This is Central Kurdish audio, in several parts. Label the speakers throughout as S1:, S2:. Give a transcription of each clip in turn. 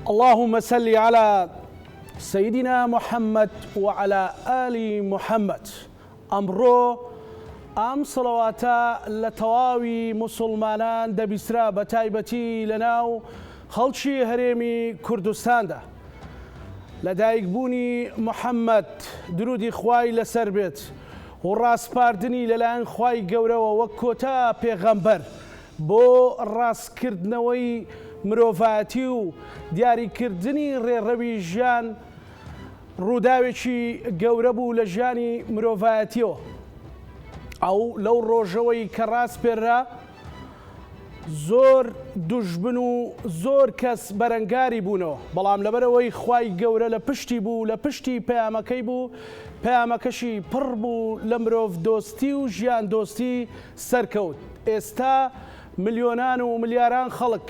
S1: اللهم صل على سيدنا محمد وعلى آل محمد. أمرو ئەم سەڵەواتە لە تەواوی موسڵمانان دەبیسترا بە تایبەتی لەناو خەڵکی هەرێمی کوردستاندا. لە دایکبوونی محەممەد درودی خوای لەسەر بێت و ڕاستپاردنی لەلایەن خوای گەورەوە وەک کۆتا پێغەمبەر بۆ ڕاستکردنەوەی مرۆڤایەتی و دیاریکردنی ڕێڕەوی ژیان ڕووداوێکی گەورە بوو لە ژیانی مرۆڤایەتیەوە. ئەو لەو ڕۆژەوەی کە ڕاست پێرا زۆر دوژبن و زۆر کەس بەرەنگاری بوونەوە، بەڵام لەبەرەوەی خوای گەورە لە پشتی بوو، لە پشتی پەیامەکەی بوو، پەیامەکەشی پڕ بوو لە مرۆڤ دۆستی و ژیان دۆستی سەرکەوت. ئێستا ملیۆنان و ملیاران خەڵک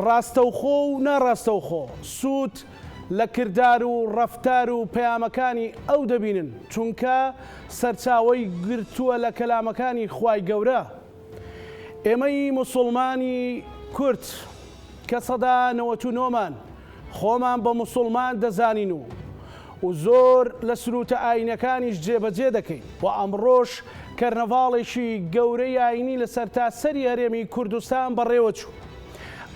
S1: ڕاستەوخۆ و ناڕاستەوخۆ سوود لە کردار و ڕەفتار و پەیامەکانی ئەو دەبینن، چونکە سەرچاوەی گرتووە لە کەلامەکانی خوای گەورە. ئێمەی موسڵمانی کورد کە سەدا 99مان خۆمان بە موسڵمان دەزانین و زۆر لە سروتە ئاینەکانیش جێبەجێ دەکەین و ئەمڕۆژ کەرنەڤاڵێکی گەورەی ئاینی لە سەرتاسەری هەرێمی کوردستان بەڕێوە چوو.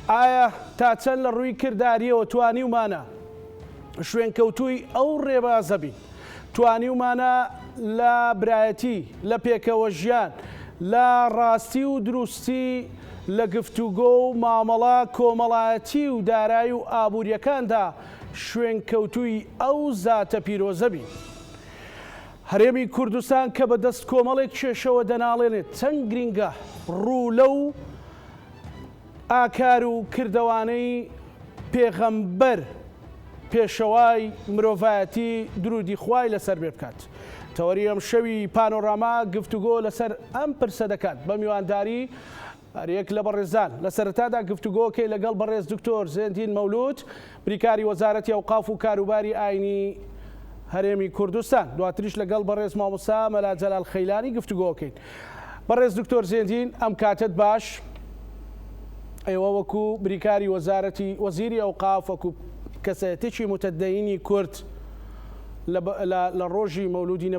S1: ئایا تا چەند لە ڕووی کرداریەوە توانیومانە شوێنکەوتووی ئەو ڕێبازە بین، توانیومانە لە برایەتی، لە پێکەوە ژیان، لە ڕاستی و دروستی، لە گفتوگۆ و مامەڵە کۆمەڵایەتی و دارایی و ئابوووریەکاندا شوێنکەوتووی ئەو زاتە پیرۆزە بین. هەرێمی کوردستان کە بەدەست کۆمەڵێک کێشەوە دەناڵێنێت چەند گرنگە ڕوو لەو ئاکار و کردەوانەی پێغەمبەر پێشەوای مرۆڤایەتی درودی خوای لەسەر بێ بکات. تەوەری ئەم شەوی پانۆراما گفتوگۆ لەسەر ئەم پرسە دەکات بە میوانداری هەرێک لە بەڕێزان. لە سەرەتادا گفتوگۆکەی لەگەڵ بەڕێز دکتۆر زێندین مەولود، بریکاری وەزارەتی ئەوقاف و کاروباری ئاینی هەرێمی کوردستان، دواتریش لەگەڵ بەڕێز مامۆستا مەلا جەلال خەیلانی گفتوگۆکەین. بەڕێز دکتۆر زێندین، ئەم کاتت باش. ئێوە وەکو بریکاری وەزارەتی وەزیری ئەوقاف وەکو کەسایەتێکی متەدەینی کورد لە ڕۆژی مەولودی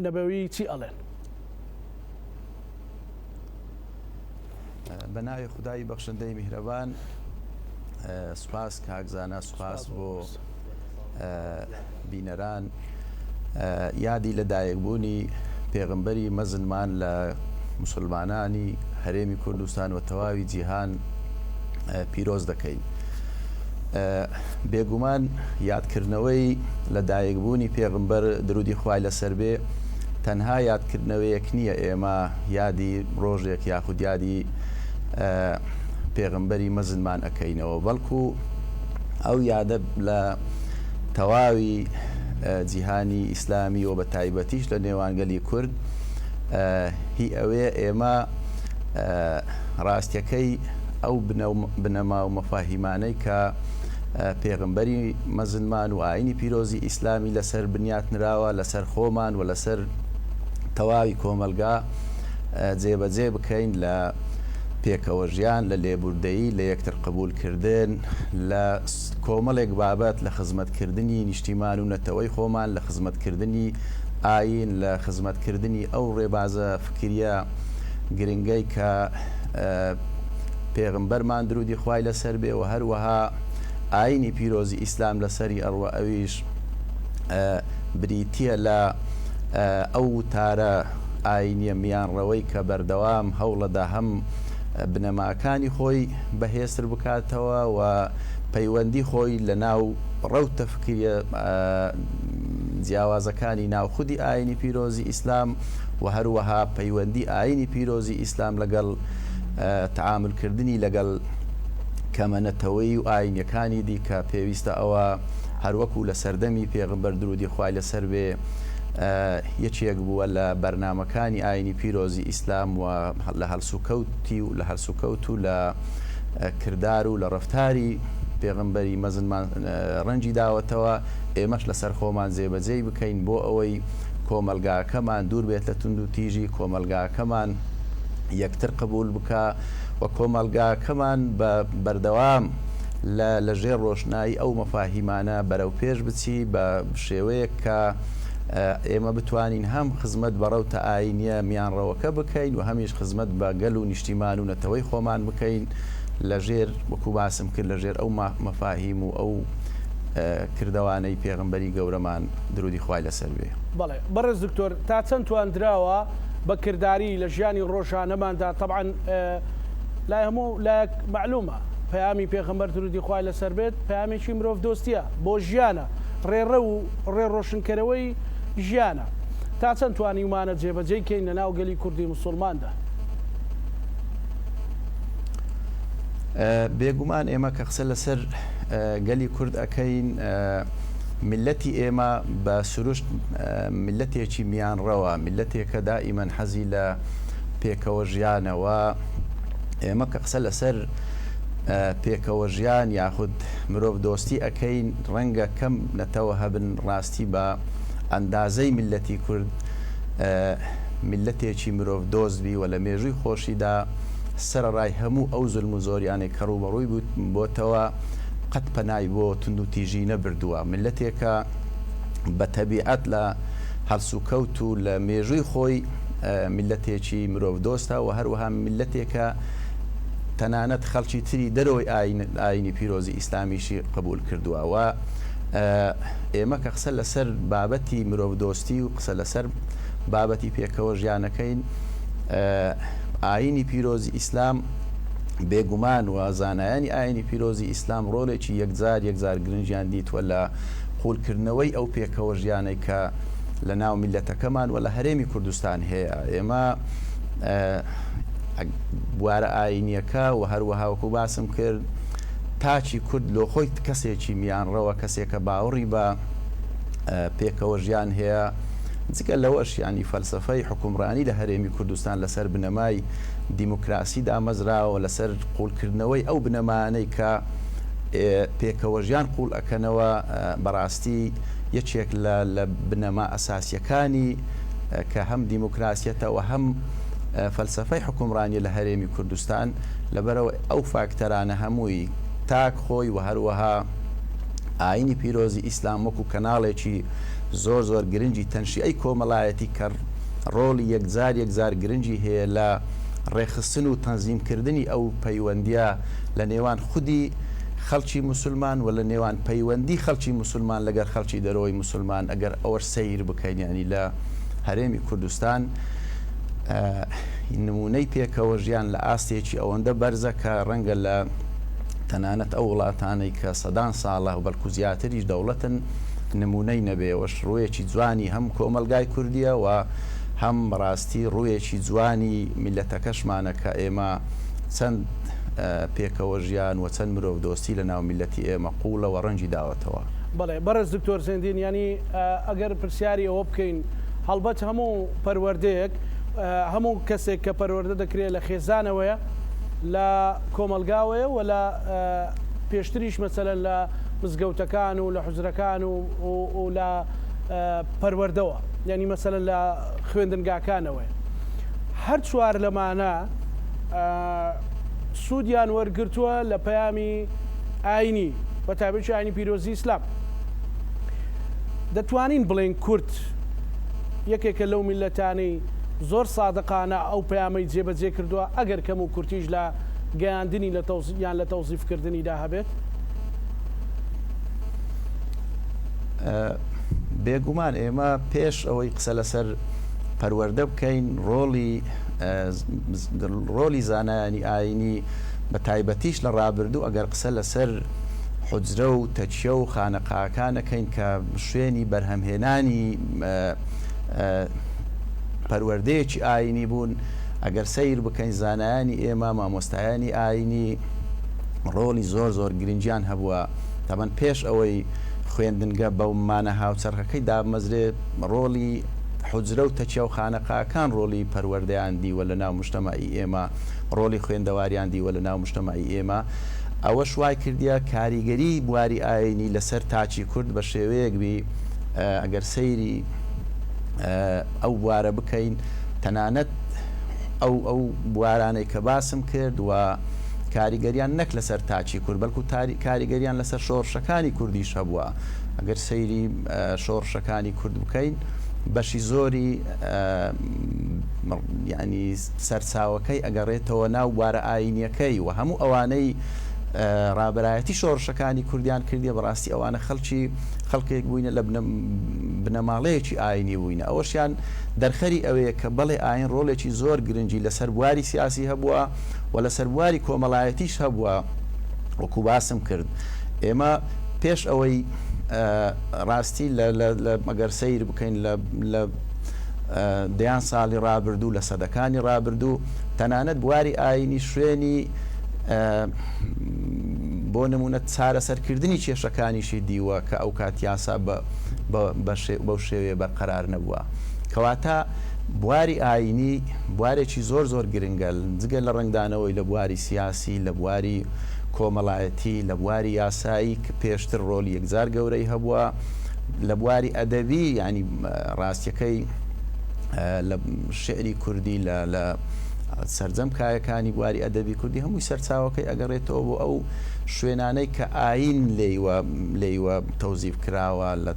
S1: نەبەوی چی ئەڵێن؟
S2: بە ناوی خودای بەخشندەی میهرەبان، سوپاس کاکزانە، سوپاس بۆ بینەران. یادی لە دایکبوونی پێغەمبەری مەزنمان لە موسڵمانانی هەرێمی کوردستان و تەواوی جیهان پیرۆز دەکەین. بێگومان یادکردنەوەی لە دایکبوونی پێغەمبەر درودی خوای لەسەر بێ تەنها یادکردنەوەیەک نییە، ئێمە یادی ڕۆژێک یاخود یادی پێغەمبەری مەزنمان ئەکەینەوە، بەڵکو ئەو یادە لە تەواوی جیهانی ئیسلامی و بە تایبەتیش لە نێوانگەلی کورد هی ئەوێ ئێمە ڕاستیەکەی ئەو بنەما و مەفاهیمانەی کە پێغەمبەری مەزنمان و ئاینی پیرۆزی ئیسلامی لەسەر بنیات نراوە، لەسەر خۆمان و لەسەر تەواوی کۆمەلگا جێبەجێ بکەین لە پێکەوە ژیان، لە لێبوردەیی، لە یەکتر قبولکردن، لە کۆمەڵێک بابەت، لە خزمەتکردنی نیشتیمان و نەتەوەی خۆمان، لە خزمەتکردنی ئاین، لە خزمەتکردنی ئەو ڕێبازە فکریە گرنگەی کە پێغەمبەرمان درودی خوای لەسەر بێ و هەروەها ئاینی پیرۆزی ئیسلام لەسەری ئەڕوە ئەویش بریتیە لە ئەو وتارە ئاینیە میانڕەوەی کە بەردەوام هەوڵەدا هەم بنەماکانی خۆی بەهێزتر بکاتەوە و پەیوەندی خۆی لە ناو ڕەوتە فکریە جیاوازەکانی ناوخودی ئاینی پیرۆزی ئیسلام و هەروەها پەیوەندی ئاینی پیرۆزی ئیسلام لەگەڵ تعاملکردنی لەگەڵ کەمەنەتەوەی و ئاینەکانی دیکە پێویستە ئەوە هەروەکو لە سەردەمی پێغەمبەر درودی خوای لەسەر بێ یەکێک بووە لە بەرنامەکانی ئاینی پیرۆزی ئیسلام و لە هەڵسوکەوتی و لە هەرسوکەوت و لە کردار و لە ڕەفتاری پێغەمبەری مەزنمان ڕەنجی داوەتەوە. ئێمەش لەسەر خۆمان جێبەجێ بکەین بۆ ئەوەی کۆمەلگاکەمان دوور بێت لە تونند و تیژی، کۆمەلگاکەمان یەکتر قبول بکە و کۆمەلگاکەمان بە بەردەوام لە ژێر ڕۆشنایی ئەو مەفاهیمانە بەرەو پێش بچی بە شێوەیەک کە ئێمە بتوانین هەم خزمەت بەڕەوتە ئاینیە میانڕەوەکە بکەین و هەمیش خزمەت بە گەل و نیشتیمان و نەتەوەی خۆمان بکەین لە ژێر وەکو باسم کرد لە ژێر ئەو مەفاهیم و ئەو کردەوانەی پێغمبەری گەورەمان درودی خوای لەسەر بێ.
S1: بەڵێ بەڕێز دکتۆر تا چەند توانراوە بەکردداری لە ژیانی ڕۆژانەماندا طبعاً لای هەموو لایەک معلومە پەیامی پێغمبەر درودی خوای لەسەر بێت پەیامێکی مرۆڤ دۆستیە بۆ ژیانە ڕێڕە و ڕێڕۆشنکەرەوەی ژیانە تا چەند توانیمانە جێبەجێ کەین لە ناو گەلی کوردی موسڵماندا.
S2: بێگومان ئێمە کە قسە لەسەر گەلی کورد ئەەکەین ملەتی ئێمە بە سروشت ملەتێکی میانڕەوە ملەتێکە دائیمەن حەزی لە پێکەوە ژیانەوە ئێمە کە قسە لەسەر پێکەوە ژیان یاخود مرۆڤ دۆستی ئەەکەین ڕەنگە کەم نەتەوە هەبن ڕاستی بە ئەندازەی ملەتی کورد ملەتێکی مرۆڤ دۆستبی و لە مێژووی خۆشیدا سەرڕای هەموو ئەو زولم و زۆریانێک کە ڕوبەڕووی بۆتەوە قەت پەنای بۆ تند و تیژی نەبردووە ملەتێکە بە تەبیعەت لە هەڵسوکەوت و لە مێژووی خۆی ملەتێکی مرۆڤ دۆستە و هەروەها ملەتێکە تەنانەت خەڵکی تری دەرەوەی ئاینی پیرۆزی ئیسلامیشی قبول کردووە و ئێمە کە قسە لەسەر بابەتی مرۆڤ دۆستی و قسە لەسەر بابەتی پێکەوە ژیانەکەین ئاینی پیرۆزی ئیسلام بێگومان و زانایانی ئاینی پیرۆزی ئیسلام ڕۆڵێکی یەکجار گرنگیان دیتوە لە قوڵکردنەوەی ئەو پێکەوە ژیانەی کە لە ناو میلەتەکەمان و لە هەرێمی کوردستان هەیە. ئێمە بوارە ئاینیەکە و هەروەها وەکو باسم کرد تاچی کورد لۆ خۆی کەسێکی میانڕەوە کەسێکە باوەڕی بە پێکەوە ژیان هەیە جگە لەوەش ینی فەلسفەی حکومڕانی لە هەرێمی کوردستان لەسەر بنەمای دیموکراسی دامەزراوە لەسەر قوڵکردنەوەی ئەو بنەمانەی کە پێکەوە ژیان قوڵ ئەکەنەوە بەڕاستی یەکێک لە بنەما ئەساسیەکانی کە هەم دیموکراسیەتەوە هەم فەلسفەی حکومڕانی لە هەرێمی کوردستان لەبەرەوە ئەو فاکتەرانە هەمووی تاک خۆی و هەروەها ئاینی پیرۆزی ئیسلام وەکو کەناڵێکی زۆر گرنگی تەنشیعی کۆمەڵایەتی کە ڕۆڵی یەکجار گرنگی هەیە لە ڕێخستن و تەنزیمکردنی ئەو پەیوەندیە لە نێوان خودی خەڵکی مسلمان و لە نێوان پەیوەندی خەڵکی مسلمان لەگەر خەڵکی دەرەوەی مسلمان ئەگەر ئەوە سەیر بکەین ینی لە هەرێمی کوردستان نمونەی پێکەوە ژیان لە ئاستێکی ئەوەندە بەرزە کە ڕەنگە لە تەنانەت ئەو وڵاتانەی کە سەدان ساڵە و بەڵکو زیاتریش دەوڵەتن نمونەی نەبێەوەش ڕوویەکی جوانی هەم کۆمەلگای کوردیە و هەم ڕاستی ڕوویەکی جوانی میلەتەکەشمانە کە ئێمە چەند پێکەوە ژیان و چەند مرۆڤ دۆستی لە ناو میلەتی ئێمە قوڵەوە ڕەنجی داوەتەوە.
S1: بەڵێ بەڕێز دکتۆر زێندین ینی ئەگەر پرسیاری ئەوە بکەین هەڵبەت هەموو پەروەردەیەک هەموو کەسێک کە پەروەردە دەکرێت لە خێزانەوەیە لە کۆمەلگاوەیە و لە پێشتریش مەسەلەن لە مزگەوتەکان و لە حوزرەکان و لە پەروەردەوە ینی مەسەلەن لە خوێندنگاکانەوەی هەر چوار لەمانە سوودیان وەرگرتووە لە پەیامی ئاینی بە تایبەتی ئاینی پیرۆزی ئیسلام. دەتوانین بڵێن کورد یەکێکە لەو میلەتانەی زۆر سادقانە ئەو پەیامەی جێبەجێ کردووە ئەگەر کەم و کورتیش لە گەیاندنی یان لە تەوزیفکردنیدا هەبێت.
S2: بێگومان ئێمە پێش ئەوەی قسە لەسەر پەروەردە بکەین ڕۆلی زانایانی ئاینی بە تایبەتیش لە ڕابردوو ئەگەر قسە لەسەر حوجرە و تەچیە و خانەقاکانەکەین کە شوێنی بەرهەمهێنانی پەروەردەیەکی ئاینی بوون ئەگەر سەیر بکەین زانایانی ئێمە مامۆستایانی ئاینی ڕۆلی زۆر گرنگیان هەبووە تەمەەن پێش ئەوەی خوێندنگە بەومانە هاوچەرخەکەی دامەزرێت ڕۆلی حوجرە و تەچیە و خانەقاکان ڕۆلی پەروەردەیان دیوە لە ناو مجتەمەعی ئێمە ڕۆلی خوێندەواریان دیوە لە ناو مجتەمەعی ئێمە ئەوە شوای کردیە کاریگەری بواری ئاینی لەسەر تاچی کورد بە شێوەیەک بی ئەگەر سەیری ئەو بوارە بکەین تەنانەت ئەو بوارانەی کە باسم کرد و کاریگەریان نەک لەسەر تاچی کورد بەڵکو کاریگەریان لەسەر شۆڕشەکانی کوردیش هەبووە. ئەگەر سەیری شۆڕشەکانی کورد بکەین بەشی زۆری ینی سەرچاوەکەی ئەگەڕێتەوە ناو بوارە ئاینیەکەی و هەموو ئەوانەی ڕابەرایەتی شۆڕشەکانی کوردیان کردیە بەڕاستی ئەوانە خەڵکێک بووینە لە بنەماڵەیەکی ئاینی بووینە. ئەوەشیان دەرخەری ئەوەیە کە بەڵێ ئاین ڕۆڵێکی زۆر گرنگی لەسەر بواری سیاسی هەبووە و لەسەر بواری کۆمەڵایەتیش هەبووە. وەکو باسم کرد ئێمە پێش ئەوەی ڕاستی مەگەر سەیر بکەین لە دەیان ساڵی ڕابردوو لە سەدەکانی ڕابردوو تەنانەت بواری ئاینی شوێنی بۆ نمونە چارەسەرکردنی کێشەکانیشی دیوە کە ئەو کات یاسا بەو شێوێ بەرقەرار نەبووە. کەواتە بواری ئاینی بوارێکی زۆر زۆر گرنگە جگە لە ڕنگدانەوەی لە بواری سیاسی لە بواری کۆمەڵایەتی لە بواری یاسایی کە پێشتر ڕۆلی یەکجار گەورەی هەبووە لە بواری ئەدەبی ینی ڕاستیەکەی لە شعری کوردی لە سەرجەم کایەکانی بواری ئەدەبی کوردی هەمووی سەرچاوەکەی ئەگەڕێتەوە بۆ ئەو شوێنانەی کە ئاین لێیوە تەوزیف کراوە لە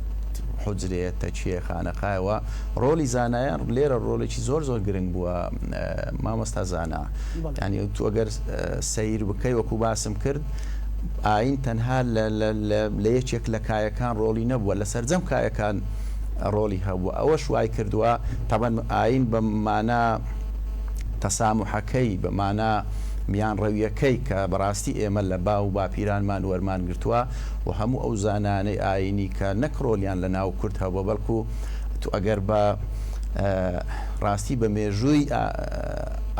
S2: حجرێت تەچیە خانەقایەوە ڕۆلی زانایان لێرە ڕۆڵێکی زۆر زۆر گرنگ بووە مامۆستا زانا. ینی تو ئەگەر سەیر بکەی وەکو باسم کرد ئاین تەنها لە یەکێک لە کایەکان ڕۆلی نەبووە لە سەرجەم کایەکان ڕۆلی هەبووە. ئەوە شوای کردووە تەبەن ئاین بە مانە تەسامحەکەی بەمانە میان ڕەویەکەی کە بەڕاستی ئێمە لە باو باپیرانمان وەرمان گرتووە و هەموو ئەو زانانەی ئاینی کە نەکڕۆلیان لە ناو کورد هەبووە بەڵکو تو ئەگەر بە ڕاستی بە مێژووی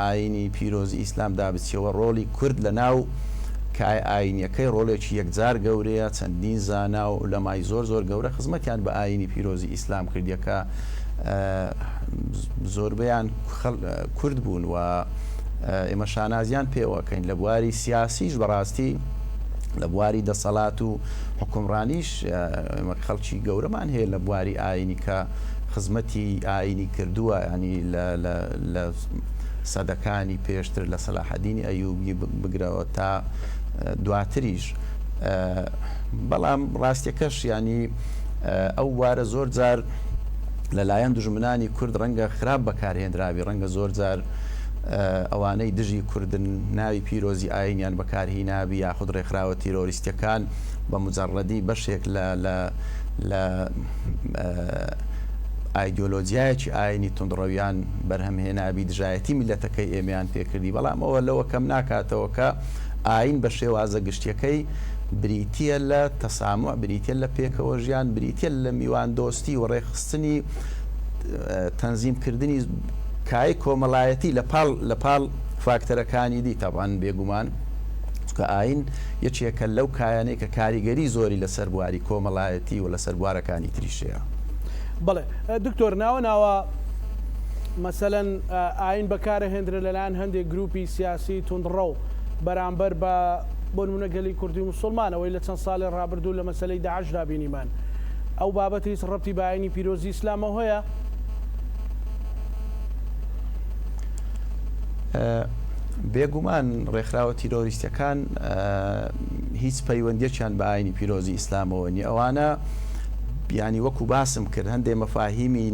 S2: ئاینی پیرۆزی ئیسلام دابچیەوە ڕۆلی کورد لە ناو کای ئاینیەکەی ڕۆڵێکی یەکجار گەورەیە چەندین زانا و لەمای زۆر زۆر گەورە خزمەتیان بە ئاینی پیرۆزی ئیسلام کردیەکە زۆربیان کورد بوون و ئێمە شانازیان پێوەکەین لە بواری سیاسیش بەڕاستی لە بواری دەسەڵات و حکومڕانیش ئێمە خەڵکی گەورەمان هەیە لە بواری ئاینی کە خزمەتی ئاینی کردووە ینی لە سەدەکانی پێشتر لە سەلاحەدینی ئەیوبی بگرەوە تا دواتریش. بەڵام ڕاستیەکەش ینی ئەو وارە زۆر جار لەلایەن دژمنانی کورد ڕەنگە خراپ بەکارهێنراوی ڕەنگە زۆر جار ئەوانەی دژی کوردن ناوی پیرۆزی ئاینیان بەکارهی نابی یاخود ڕێکخراوە تیرۆریستەکان بە مجەڕەدی بەشێک لە ئایدۆلۆجیایەکی ئاینی تونندڕەویان بەرهەمهێنابی دژایەتی میلەتەکەی ئێمەیان پێکردی. بەڵام ئەوە لەوە کەم ناکاتەوە کە ئاین بە شێوازە گشتیەکەی بریتە لە تەسامع بریتە لە پێکەوە ژیان بریتە لە میوان دۆستی و ڕێخستنی تەنزیمکردنی کای کۆمەڵایەتی لە پاڵ فاکتەرەکانی دی تەبان بێگومان کە ئاین یەکێکە لەو کایانەی کە کاریگەری زۆری لەسەر بواری کۆمەڵایەتی و لەسەر بوارەکانی تریشەیە.
S1: بڵێ دکتۆر ناوە مەسەلەن ئاین بەکارە هێندرە لەلایەن هەندێک گروپی سیاسی توندڕە و بەرامبەر بە بۆ نمونە گەلی کوردی و موسڵمانەوەی لە چەند ساڵی ڕابردوو لە مەسەلەی داعش دابینیمان ئەو بابەت هیچ ڕەبتی بە ئاینی پیرۆزی ئیسلامەوە هەیە؟
S2: بێگومان ڕێکخراوە تیرۆریستەکان هیچ پەیوەندیەکیان بە ئاینی پیرۆزی ئیسلامەوە نیە. ئەوانە بیانی وەکو باسم کرد هەندێک مەفاهیمی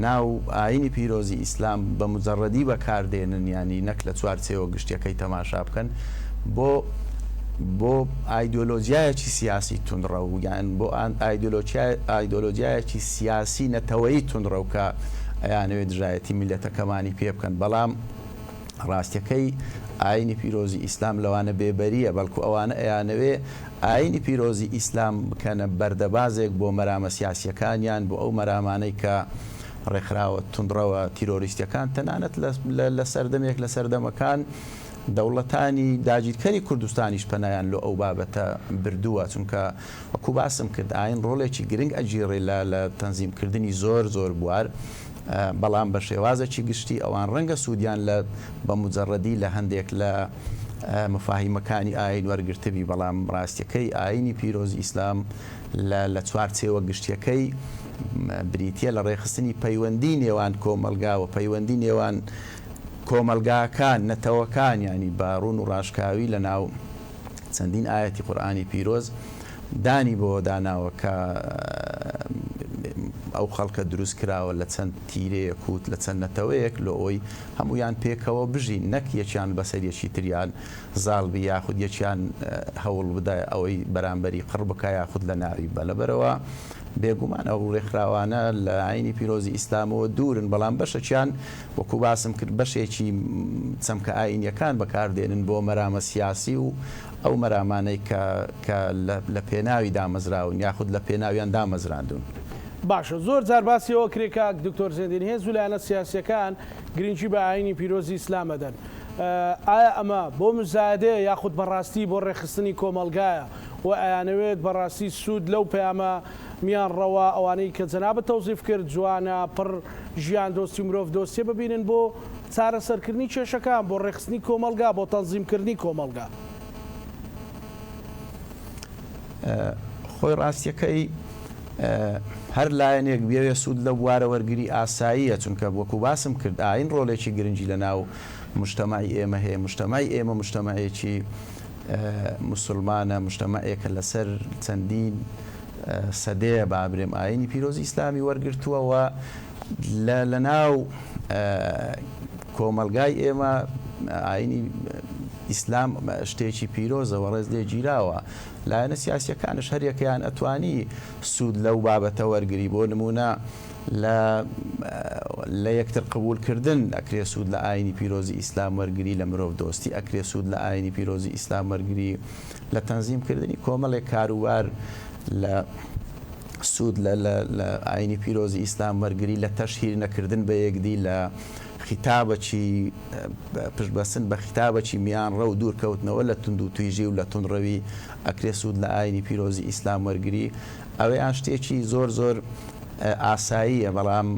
S2: ناو ئاینی پیرۆزی ئیسلام بە مجەڕەدی بەکاردێنن ینی نەک لە چوارچێوە گشتیەکەی تەماشا بکەن بۆ ئایدۆلۆژیایەکی سیاسی تونندڕە و یان بۆ ئایدۆلۆژیایەکی سیاسی نەتەوەیی تونندڕە و کە ئەیانەوێت دژایەتی میلەتەکەمانی پێ بکەن. بەڵام ڕاستیەکەی ئاینی پیرۆزی ئیسلام لەوانە بێبەریە بەڵکو ئەوانە ئەیانەوێ ئاینی پیرۆزی ئیسلام بکەنە بەردەبازێک بۆ مەرامە سیاسیەکانیان بۆ ئەو مەرامانەی کە ڕێکخراوە تونندڕەوە تیرۆریستەکان تەنانەت لە سەردەمێک لە سەردەمەکان دەوڵەتانی داگیرکەری کوردستانیش پەنایان لە ئەو بابەتە بردووە چونکە وەکو باسم کرد ئاین ڕۆڵێکی گرنگ ئەگیڕێ لە تەنزیمکردنی زۆر بوار. بەڵام بە شێوازێکی گشتی ئەوان ڕەنگە سوودیان بە مجەڕەدی لە هەندێک لە مفاهیمەکانی ئاین وەرگرتبی. بەڵام ڕاستیەکەی ئاینی پیرۆزی ئیسلام لە چوارچێوە گشتیەکەی بریتە لە ڕێخستنی پەیوەندی نێوان کۆمەلگا و پەیوەندی نێوان کۆمەلگاکان نەتەوەکان ینی باڕون و ڕاشکاوی لە ناو چەندین ئاەتی قورئانی پیرۆز دانی بۆ داناوە کە ئەو خەڵکە دروست کراوە لە چەند تیرەیە کووت لە چەند نەتەوەیەک لە ئەوی هەمویان پێکەوە بژین نەک یەکیان بەسەر یەکی تریان زاڵبی یاخود یەکیان هەوڵ بدە ئەوەی بەرامبەری قڕ بکە یاخود لە ناوی بە لەبەرەوە بێگومان ئەو ڕێکخراوانە لە ئاینی پیرۆزی ئیسلامەوە دوورن بەڵام بەشەکیان وەکو باسم کرد بەشێکی چەمکە ئاینیەکان بەکاردێنن بۆ مەرامە سیاسی و ئەو مەرامانەی کە لە پێناوی دامەزراون یاخود لە پێناویان دامەزراندون.
S1: باشە زۆر جار باسیەوە کرێکا دکتۆر زێندین هێز و لایەنە سیاسیەکان گرنگی بە ئاینی پیرۆزی ئیسلام دەن. ئایا ئەمە بۆ مزایدەیە یاخود بەڕاستی بۆ ڕێخستنی کۆمەلگایە و ئەیانەوێت بەڕاستی سوود لەو پەیامە میان ڕەوە ئەوانەی کە جەنابەت تەوزیف کرد جوانە پڕ ژیان دۆستی مرۆڤ دۆستیە ببینن بۆ چارەسەرکردنی کێشەکان بۆ ڕێخستنی کۆمەلگا بۆ تەنزیمکردنی کۆمەلگا.
S2: خۆی ڕاستیەکەی هەر لایەنێک بێوێ سوود لە بوارە وەرگری ئاساییە چونکە وەکو باسم کرد ئاین ڕۆڵێکی گرنگی لە ناو مجتەمای ئێمە هەیە مجتەمای ئێمە مجتەمایەکی مسلمانە مجتەمایەکە لەسەر چەندین سەدەیە بابرێم ئاینی پیرۆزی ئیسلامی وەرگرتووەوە لە ناو کۆمەلگای ئێمە ئاینی ئیسلام شتێکی پیرۆزەوە ڕێز لێ گیراوە لایەنە سیاسیەکانش هەریەکەیان ئەتوانی سوود لەو بابەتە وەرگری بۆ نمونە لە یەکتر قبولکردن ئەکرێ سوود لە ئاینی پیرۆزی ئیسلام وەرگری لە مرۆڤ دۆستی ئەکرێ سوود لە ئاینی پیرۆزی ئیسلام وەرگری لە تەنزیمکردنی کۆمەڵێک کاروبار لە سوود لە ئاینی پیرۆزی ئیسلام وەرگری لە تەشهیر نەکردن بە یەکدی لە خیتابەکی پشتبەسن بە خیتابەکی میان ڕە و دوورکەوتنەوە لە تند و تویژی و لە تونڕەوی ئەکرێ سوود لە ئاینی پیرۆزی ئیسلام وەرگری ئەوەیان شتێکی زۆر زۆر ئاساییە بەڵام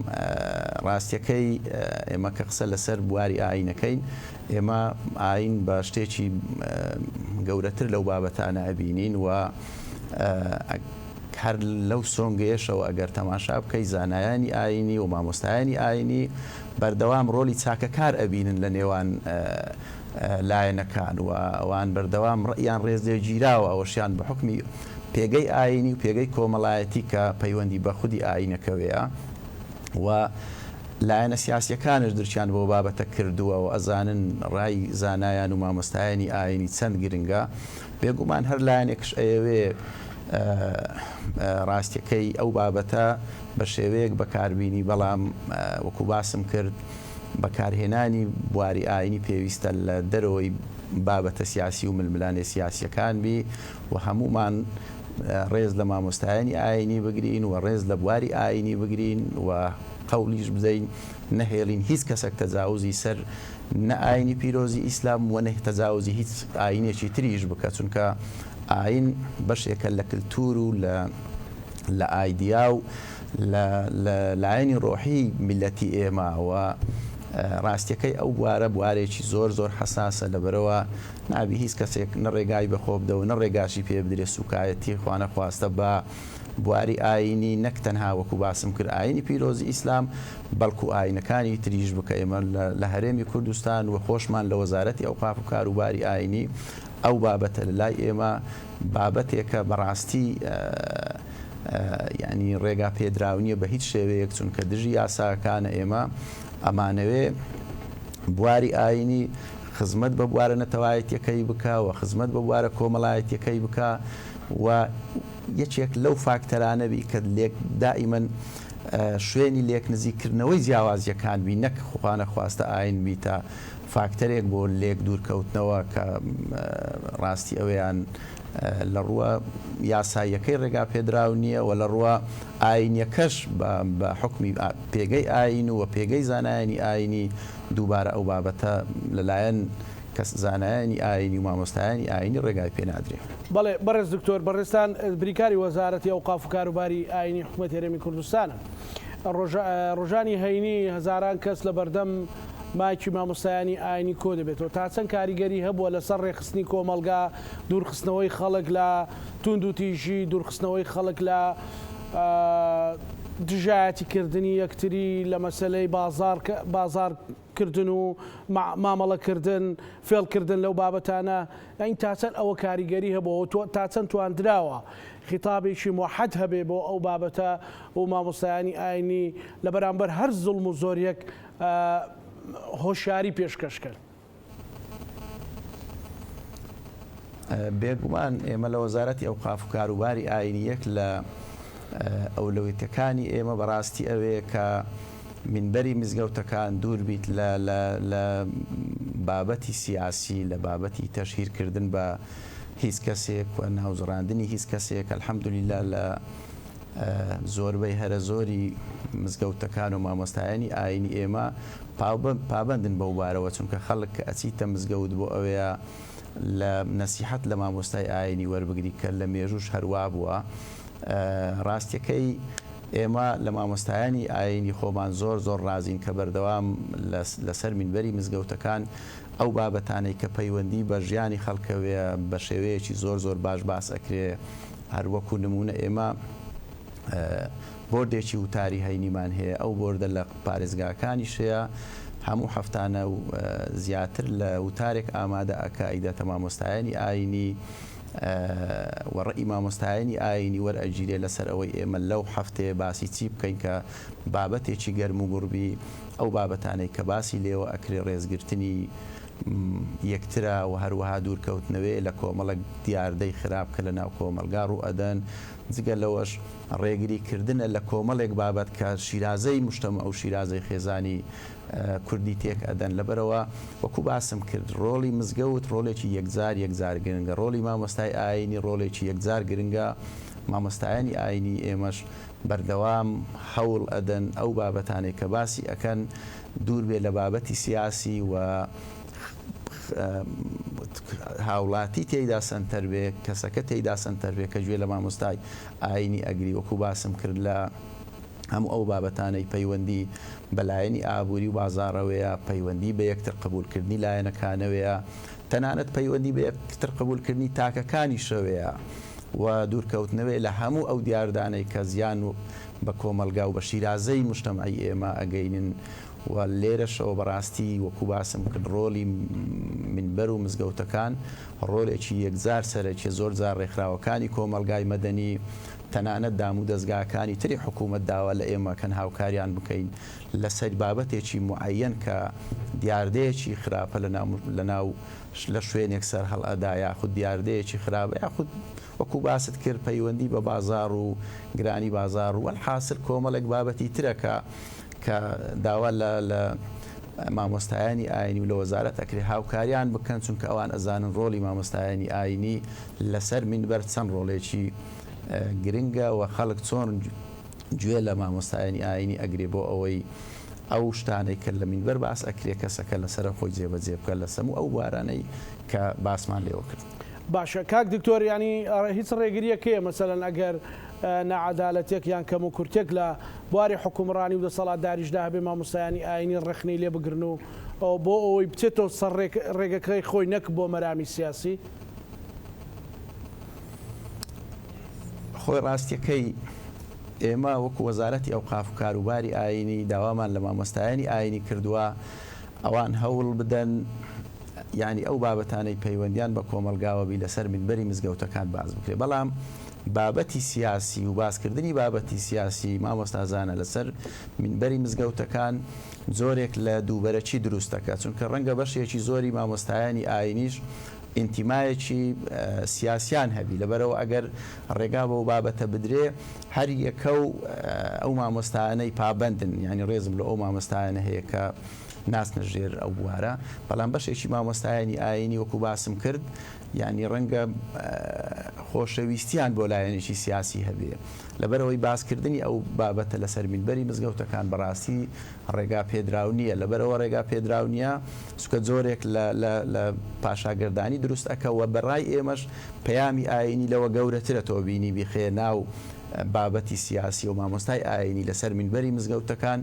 S2: ڕاستیەکەی ئێمە کە قسە لەسەر بواری ئاینەکەین ئێمە ئاین بە شتێکی گەورەتر لەو بابەتانە ئەبینین و هەر لەو سۆنگەیەشەوە ئەگەر تەماشا بکەی زانایانی ئاینی و مامۆستایانی ئاینی بەردەوام ڕۆلی چاکەکار ئەبینن لە نێوان لایەنەکان و ئەوان بەردەوام ڕەیان ڕێز لێ گیراوە ئەوەشیان بە حکمی پێگەی ئاینی و پێگەی کۆمەڵایەتی کە پەیوەندی بە خودی ئاینەکەوەیە و لایەنە سیاسیەکانش درچیان بۆ بابەتە کردووە و ئەزانن ڕای زانایان و مامۆستایانی ئاینی چەند گرنگە بێگومان هەر لایەنێکش ئەیەوێ ڕاستیەکەی ئەو بابەتە بە شێوەیەک بەکاربیینی بەڵام وەکو باسم کرد بەکارهێنانی بواری ئاینی پێویستە لە دەرەوەی بابەتە سیاسی و ململانێ سیاسیەکان بی و هەمومان ڕێز لە مامۆستایانی ئاینی بگرین و ڕێز لە بواری ئاینی بگرین و قەولیش بدەین نەهێڵین هیچ کەسێک تەجاوزی سەر نە ئاینی پیرۆزی ئیسلام و نە تەجاوزی هیچ ئاینێکی تریش بکە چونکە ئاین بەشێکە لە کلتور و لە ئایدیا و لە ئاینی ڕۆحی میلەتی ئێمەوە ڕاستیەکەی ئەو بوارە بوارێکی زۆر زۆر حساسە لەبەرەوە نابی هیچ کەسێک نەڕێگای بەخۆبدەوە نەڕێگاشی پێ بدرێت سوکایەتی خوانە خواستە بە بواری ئاینی نەک تەنها وەکو باسم کرد ئاینی پیرۆزی ئیسلام بەڵکو ئاینەکانی تریش بکە ئێمە لە هەرێمی کوردستان و خۆشمان لە وەزارەتی ئەوقاف و کاروباری ئاینی ئەو بابەتە لە لای ئێمە بابەتێکە بەڕاستی ینی ڕێگا پێدراونیە بە هیچ شێوەیەک چونکە دژی یاساکانە ئێمە ئەمانەوێ بواری ئاینی خزمەت بە بوارە نەتەوایەتیەکەی بکە و خزمەت بە بوارە کۆمەڵایەتیەکەی بکە و یەکێک لەو فاکتەرانە بی کە لێک دائیمەن شوێنی لێک نزیکردنەوەی جیاوازیەکان بی نەک خوانە خواستە ئاین بیتە فاکتەرێک بۆ لێک دوورکەوتنەوە کە ڕاستی ئەوەیان لە ڕووە یاساییەکەی ڕێگا پێدراو نییە و لە ڕووە ئاینیەکەش بە حکمی پێگەی ئاین و پێگەی زانایانی ئاینی دووبارە ئەو بابەتە لەلایەن کەس زانایانی ئاینی و مامۆستایانی ئاینی ڕێگای پێنادرێ.
S1: بەڵێ بەڕێز دکتۆر بەڕێستان بریکاری وەزارەتی ئەوقاف و کاروباری ئاینی حکوومەتی هەرێمی کوردستانە ڕۆژانی هەینی هەزاران کەس لە بەردەم مایکی مامۆستایانی ئاینی کۆ دەبێتەوە تا چەند کاریگەری هەبووە لەسەر ڕێخستنی کۆمەلگا دوورخستنەوەی خەڵک لە تونند و تیژی دوورخستنەوەی خەڵک لە دژایەتیکردنی یەکتری لە مەسەلەی بازارکردن و مامەڵەکردن فێڵکردن لەو بابەتانە ئەین تاچەند ئەوە کاریگەری هەبەوە تاچەند توانراوە خیتابێکی موحەد هەبێ بۆ ئەو بابەتە و مامۆستایانی ئاینی لە بەرامبەر هەر زوڵم و زۆریەک هۆشیاری پێشکەشکرد.
S2: بێگومان ئێمە لە وەزارەتی ئەوقاف و کاروباری ئاینی یەک لە ئەولەویەتەکانی ئێمە بەڕاستی ئەوەیە کە منبەری مزگەوتەکان دوور بیت لە بابەتی سیاسی لە بابەتی تەشهیرکردن بە هیچ کەسێک و ناوزڕاندنی هیچ کەسێک ئەلحەمدولیلا لە زۆربەی هەرە زۆری مزگەوتەکان و مامۆستایانی ئاینی ئێمە پابندن بەو بارەوە چونکە خەڵک کە ئەچیتە مزگەوت بۆ ئەوەیە لە نەسیحەت لە مامۆستای ئاینی وەربگری کە لە مێژوش هەروە بووە. ڕاستیەکەی ئێمە لە مامۆستایانی ئاینی خۆمان زۆر ڕازین کە بەردەوام لەسەر منبەری مزگەوتەکان ئەو بابەتانەی کە پەیوەندی بە ژیانی خەڵکەوەیە بە شێوەیەکی زۆر باش باس ئەکرێ. هەروەکو نمونە ئێمە بۆردێکی وتاری هەینیمان هەیە، ئەو بۆردە لە پارێزگاکانی شەیە هەموو هەفتانە و زیاتر لە وتارێک ئامادە ئەکا ئیدەتە مامۆستایانی ئاینی وەڕێی مامۆستایانی ئاینی وەرئەگیرێ لەسەر ئەوەی ئێمە لەو هەفتەیە باسی چی بکەین کە بابەتێکی گەرم و گوڕبی ئەو بابەتانەی کە باسی لێوە ئەکرێ ڕێزگرتنی یەکترە و هەروەها دوورکەوتنەوەی لە کۆمەڵک دیاردەی خراپ کە لە ناو کۆمەلگا ڕوو ئەدەن جگە لەوەش ڕێگریکردنە لە کۆمەڵێک بابەت کە شیرازەی مشتەمە ئەو شیرازەی خێزانی کوردی تێک ئەدەن. لەبەرەوە وەکو باسم کرد ڕۆڵی مزگەوت ڕۆڵێکی یەکجار گرنگە، ڕۆڵی مامۆستای ئاینی ڕۆڵێکی یەکجار گرنگە. مامۆستایانی ئاینی ئێمەش بەردەوام هەوڵ ئەدەن ئەو بابەتانێک کە باسی ئەکەن دوور بێ لە بابەتی سیاسی و هاوڵاتی تێیدا سنتەر بێ، کەسەکە تێیدا سنتەر بێ کە گوێ لە مامۆستای ئاینی ئەگری. وەکو باسم کرد لە هەموو ئەو بابەتانەی پەیوەندی بەلایەنی ئابووری و بازاڕەوەیە، پەیوەندی بە یەکتر قبولکردنی لایەنەکانەوەیە، تەنانەت پەیوەندی بە یەکتر قبولکردنی تاکەکانی شەوەیە و دوورکەوتنەوەی لە هەموو ئەو دیاردانەی کە زیان بە کۆمەلگا و بە شیرازەی مشتەمەعی ئێمە ئەگەینن. و لێرەشەوە بەڕاستی وەکو باسم کرد ڕۆلی منبەر و مزگەوتەکان ڕۆلێکی یەکجار سەرەکی زۆر جار ڕێکخراوەکانی کۆمەلگای مەدەنی تەنانەت دام و دەستگاکانی تری حکوومەت داوا لە ئێمە کەن هاوکاریان بکەین لەسەر بابەتێکی معەن کە دیاردەیەکی خراپە لە شوێنێک سەر هەڵئەدا یاخود دیاردەیەکی خراپە یاخود وەکو باست کرد پەیوەندی بە بازار و گرانی بازار و الحاصل کۆمەڵێک بابەتی ترەکە کە داوا لە مامۆستایانی ئاینی و لە وەزارەت ئەکرێ هاوکاریان بکەن چونکە ئەوان ئەزانن ڕۆلی مامۆستایانی ئاینی لەسەر منبەر چەند ڕۆڵێکی گرنگە و خەڵک چۆن گوێ لە مامۆستایانی ئاینی ئەگرێ بۆ ئەوەی ئەو شتانەی کە لە منبەر باس ئەکرێ کەسەکە لەسەر خۆی جێبەجێ بکە لە سەموو ئەو بارانەی کە باسمان لێوە کرد.
S1: باشە کاک دکتۆر، ینی هیچ ڕێگریەکەیە مەسەلەن ئەگەر نەعەدالەتێک یان کەم و کورتێک لە بواری حکومڕانی و دەسەڵاتداریشدا هەبێ مامۆستایانی ئاینی ڕێخنەی لێ بگرن و بۆ ئەوەی بچێتەوە سەر ڕێگەکەی خۆی نەک بۆ مەرامی سیاسی؟
S2: خۆی ڕاستیەکەی ئێمە وەکو وەزارەتی ئەوقاف و کاروباری ئاینی داوامان لە مامۆستایانی ئاینی کردووە ئەوان هەوڵ بدەن ینی ئەو بابەتانەی پەیوەندیان بە کۆمەلگاوەبی لەسەر منبەری مزگەوتەکان باز بکرێ. بەڵام بابەتی سیاسی و باسکردنی بابەتی سیاسی مامۆستازانە لەسەر منبەری مزگەوتەکان زۆرێک لە دووبەرەکی دروستەکە، چونکە ڕەنگە بەشێکی زۆری مامۆستایانی ئاینیش ئینتیمایەکی سیاسیان هەبی. لەبەرەوە ئەگەر ڕێگا بە و بابەتە بدرێ هەر یەکە و ئەو مامۆستایانەی پابندن، ینی ڕێزم لە ئەو مامۆستایانە هەیە کە ناسنە ژێر ئەو بوارە. بەڵام بەشێکی مامۆستایانی ئاینی وەکو باسم کرد ینی ڕەنگە خۆشەویستیان بۆ لایەنێکی سیاسی هەبێ. لەبەرەوەی باسکردنی ئەو بابەتە لەسەر منبەری مزگەوتەکان بەڕاستی ڕێگا پێدراو نییە. لەبەرەوە ڕێگا پێدراو نییە سوکە زۆرێک لە پاشاگردانی دروست ئەکەوە. بەڕای ئێمەش پەیامی ئاینی لەوە گەورەترە تۆ بینی بخێ ناو بابەتی سیاسی و مامۆستای ئاینی لەسەر منبەری مزگەوتەکان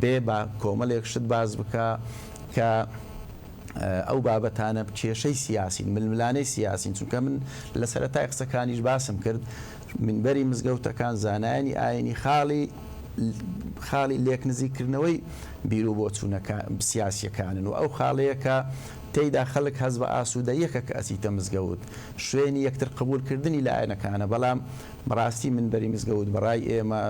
S2: بێ با کۆمەڵێک شت باز بکە کە ئەو بابەتانە کێشەی سیاسین ململانەی سیاسین. چونکە من لە سەرەتای قسەکانیش باسم کرد منبەری مزگەوتەکان زانایانی ئاینی خاڵی خاڵی لێک نزیکردنەوەی بیر و بۆ چوونەکە سیاسیەکانن و ئەو خاڵەیەکە تێیدا خەڵک هەز بە ئاسوودەیەکە کە ئەچیتە مزگەوت شوێنی یەکتر قبولکردنی لایەنەکانە بەڵام بەڕاستی منبەری مزگەوت بەڕای ئێمە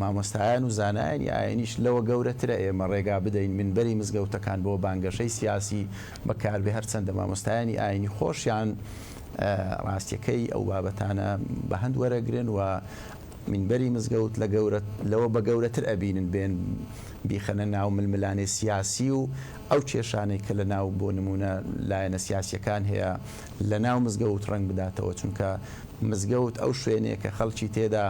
S2: مامۆستایان و زانایانی ئاینیش لەوە گەورەترە ئێمە ڕێگا بدەین منبەری مزگەوتەکان بۆ بانگەشەی سیاسی بەکاربێ هەرچەندە مامۆستایانی ئاینی خۆشیان ڕاستیەکەی ئەو بابەتانە بە هەند وەرەگرن و منبەری مزگەوت لەوە بە گەورەتر ئەبینن بێن بیخەنە ناو ململانێ سیاسی و ئەو کێشانەی کە لە ناو بۆ نمونە لایەنە سیاسیەکان هەیە لە ناو مزگەوت ڕنگ بداتەوە چونکە مزگەوت ئەو شوێنەیە کە خەڵکی تێدا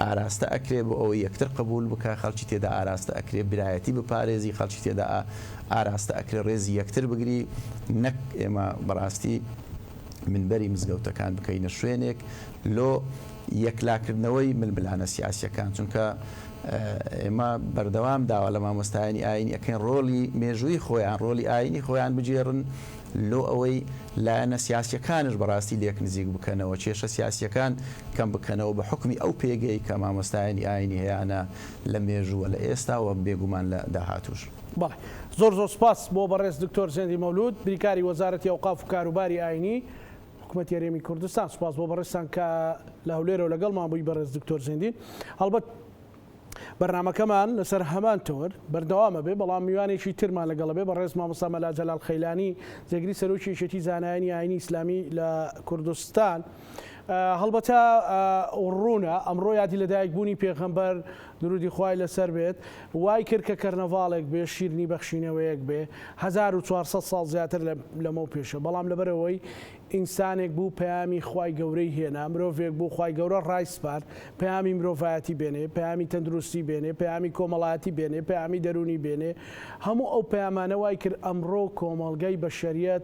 S2: ئاراستە ئەکرێ بۆ ئەوەی یەکتر قبول بکە خەڵکی تێدا ئاراستە ئەکرێ برایەتی بپارێزی خەڵکی تێدا ئاراستە ئەکرێ ڕێزی یەکتر بگری نەک ئێمە بەڕاستی منبەری مزگەوتەکان بکەینە شوێنێک لۆ یەکلاکردنەوەی ململانە سیاسیەکان چونکە ئێمە بەردەوام داوە لە مامۆستایانی ئاینی ئەکەین ڕۆڵی مێژووی خۆیان ڕۆلی ئاینی خۆیان بجێڕن لۆ ئەوەی لایەنە سیاسیەکانش بەڕاستی لێک نزیک بکەنەوە کێشە سیاسیەکان کەم بکەنەوە بە حکمی ئەو پێگەی کە مامۆستایانی ئاینی هەیەە لە مێژووە لە ئێستاوە بێگومان لە داهاتوش.
S1: بەڵێ زۆر سپاس بۆ بەڕێز دکتۆر زێندی مەولود بریکاری وەزارەتی ئەوقاف و کاروباری ئاینی حکوومەتی هەرێمی کوردستان. سپاس بۆ بەڕێستان کە لە هەولێرەوە لەگەڵمان بووی بەڕێز دکتۆر زێندی. هەڵبەت بەرنامەکەمان لەسەر هەمان تۆر بەردەوامە بێ بەڵام میوانێکی ترمان لەگەڵ بێ بەڕێز مامۆستا مەلا جەلال خەیلانی جێگری سەرۆکی یەکێتی زانایانی ئاینی ئیسلامی لە کوردستان. هەڵبەتە ڕوونە ئەمڕۆ یادی لەدایکبوونی پێغەمبەر درودی خوای لەسەر بێت وای کرد کە کەرنەڤاڵێک بێ شیرنی بەخشینەوەیەک بێ 1400 ساڵ زیاتر لەمە پێشە بەڵام لەبەرەوەی ئینسانێک بوو پەیامی خوای گەورەی هێنا مرۆڤێک بوو خوای گەورە ڕایسپار پەیامی مرۆڤایەتی بێنێ پەیامی تەندروستی بێنێ پەیامی کۆمەڵایەتی بێنێ پەیامی دەرونی بێنێ هەموو ئەو پەیامانە وای کرد ئەمڕۆ کۆمەڵگەی بەشەریەت